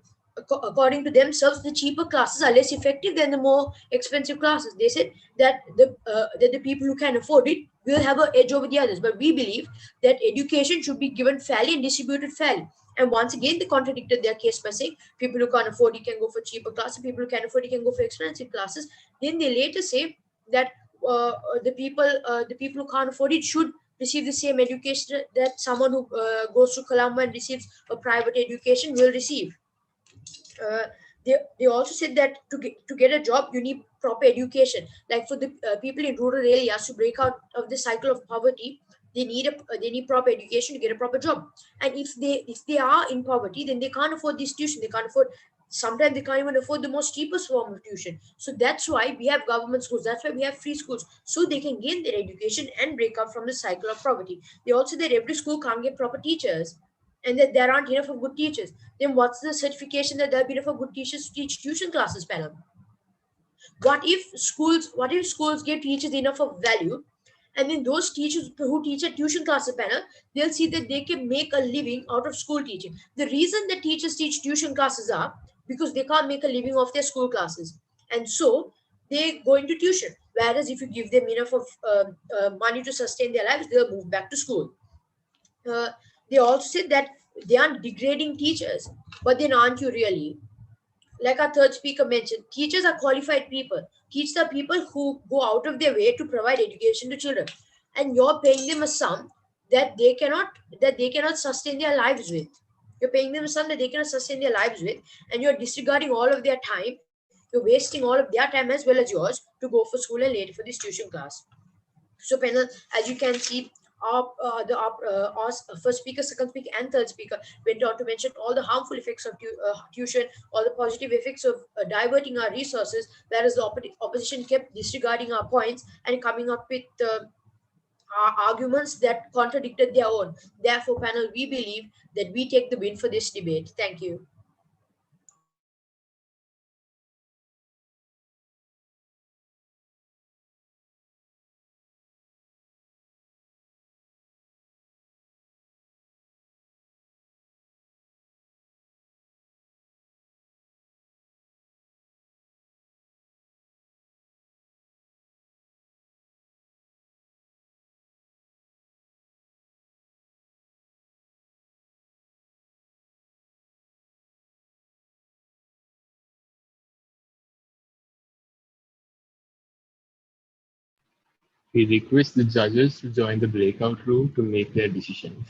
According to themselves, the cheaper classes are less effective than the more expensive classes. They said that the people who can afford it will have an edge over the others. But we believe that education should be given fairly and distributed fairly. And once again, they contradicted their case by saying people who can't afford it can go for cheaper classes, people who can afford it can go for expensive classes. Then they later say that the people who can't afford it should receive the same education that someone who goes to Colombo and receives a private education will receive. Uh, they also said that to get a job you need proper education, like for the people in rural areas to break out of the cycle of poverty. They need proper education to get a proper job. And if they are in poverty, then they can't afford this tuition. They can't afford, sometimes they can't even afford the most cheapest form of tuition. So that's why we have government schools, that's why we have free schools, so they can gain their education and break out from the cycle of poverty. They also that every school can't get proper teachers, and that there aren't enough of good teachers. Then what's the certification that there are enough of good teachers to teach tuition classes, panel? What if schools give teachers enough of value, and then those teachers who teach at tuition classes, panel, they'll see that they can make a living out of school teaching. The reason that teachers teach tuition classes are because they can't make a living off their school classes, and so they go into tuition. Whereas if you give them enough of money to sustain their lives, they'll move back to school. uh, they also said that they aren't degrading teachers, but then aren't you really? Like our third speaker mentioned, teachers are qualified people. Teachers are people who go out of their way to provide education to children, and you're paying them a sum that they cannot sustain their lives with. You're paying them a sum that they cannot sustain their lives with, and you're disregarding all of their time. You're wasting all of their time as well as yours to go for school and later for this tuition class. So, panel, as you can see, our first speaker, second speaker, and third speaker went on to mention all the harmful effects of tuition, all the positive effects of diverting our resources, whereas the opposition kept disregarding our points and coming up with arguments that contradicted their own. Therefore, panel, we believe that we take the win for this debate. Thank you. We request the judges to join the breakout room to make their decisions.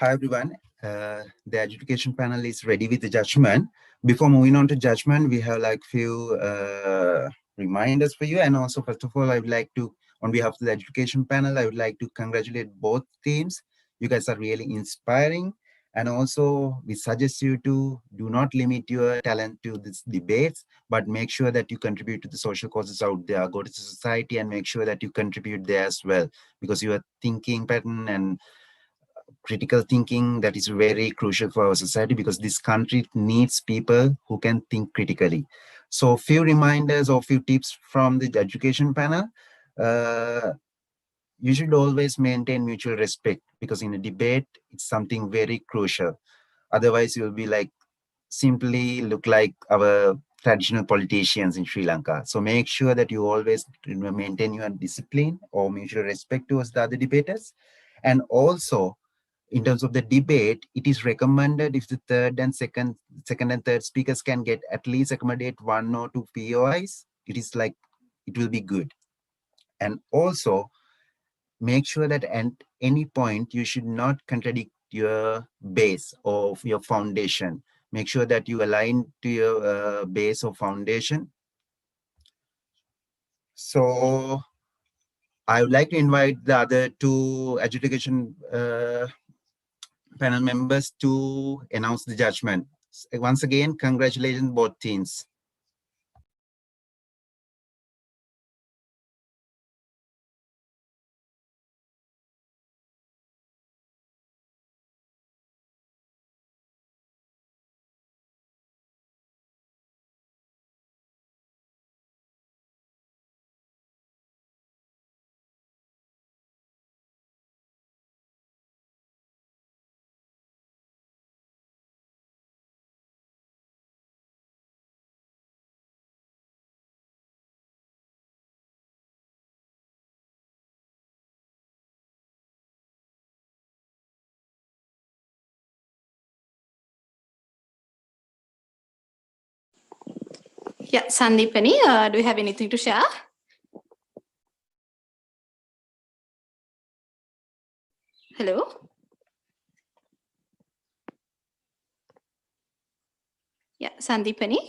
Hi, everyone. The education panel is ready with the judgment. Before moving on to judgment, we have like few reminders for you. And also, first of all, I would like to, on behalf of the education panel, I would like to congratulate both teams. You guys are really inspiring. And also, we suggest you to do not limit your talent to these debates, but make sure that you contribute to the social causes out there. Go to the society and make sure that you contribute there as well, because your thinking pattern and critical thinking, that is very crucial for our society, because this country needs people who can think critically. So few reminders or few tips from the education panel. You should always maintain mutual respect, because in a debate, it's something very crucial. Otherwise, you'll be like simply look like our traditional politicians in Sri Lanka. So make sure that you always maintain your discipline or mutual respect towards the other debaters. And also, in terms of the debate, it is recommended if the second and third speakers can get at least accommodate 1 or 2 POIs, it will be good. And also make sure that at any point you should not contradict your base or your foundation. Make sure that you align to your base or foundation. So I would like to invite the other two education panel members to announce the judgment. Once again, congratulations both teams. Yeah, Sandipani, do you have anything to share? Hello? Yeah, Sandipani.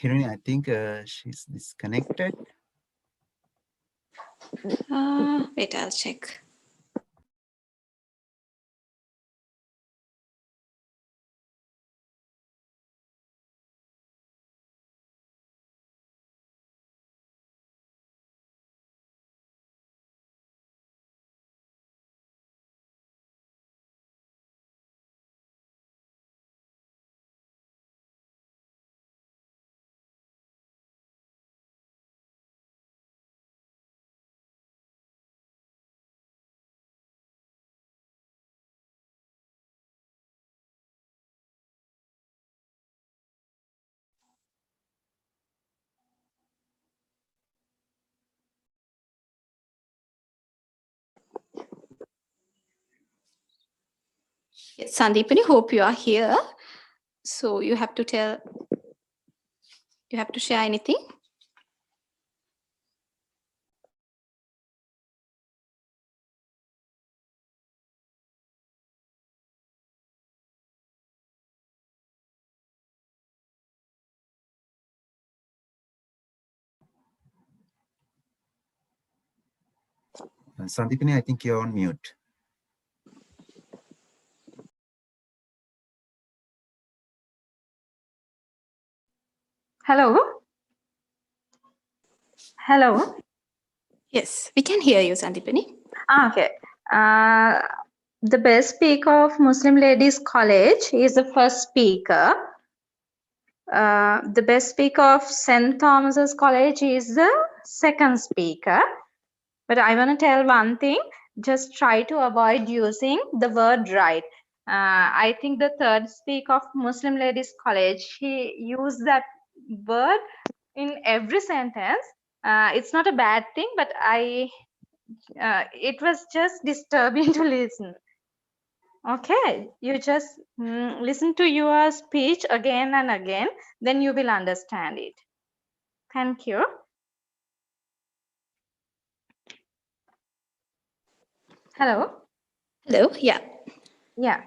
Hirani, I think she's disconnected. Wait, I'll check. Yes, Sandipani, hope you are here. So you have to share anything? Sandipani, I think you're on mute. Hello? Hello? Yes, we can hear you, Sandipani. Okay. The best speaker of Muslim Ladies College is the first speaker. The best speaker of St. Thomas's College is the second speaker. But I want to tell one thing, just try to avoid using the word right. I think the third speaker of Muslim Ladies College, he used that word in every sentence. It's not a bad thing, but it was just disturbing to listen. Okay, you just listen to your speech again and again, then you will understand it. Thank you. Hello. Hello. Yeah. Yeah.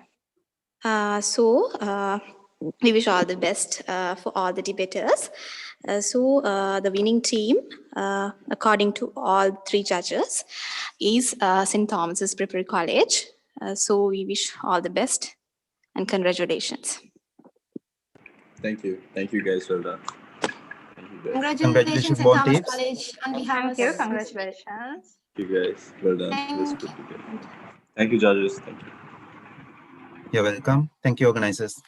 We wish all the best for all the debaters. The winning team, according to all three judges, is St. Thomas's Preparatory College. So we wish all the best and congratulations. Thank you. Thank you guys. Well done. Thank you guys. Congratulations, St. both Thomas teams. College, on behalf Thank of you. us. Congratulations. Thank you guys. Well done. Let's Thank put you. together. Thank you, judges. Thank you. You're welcome. Thank you, organizers.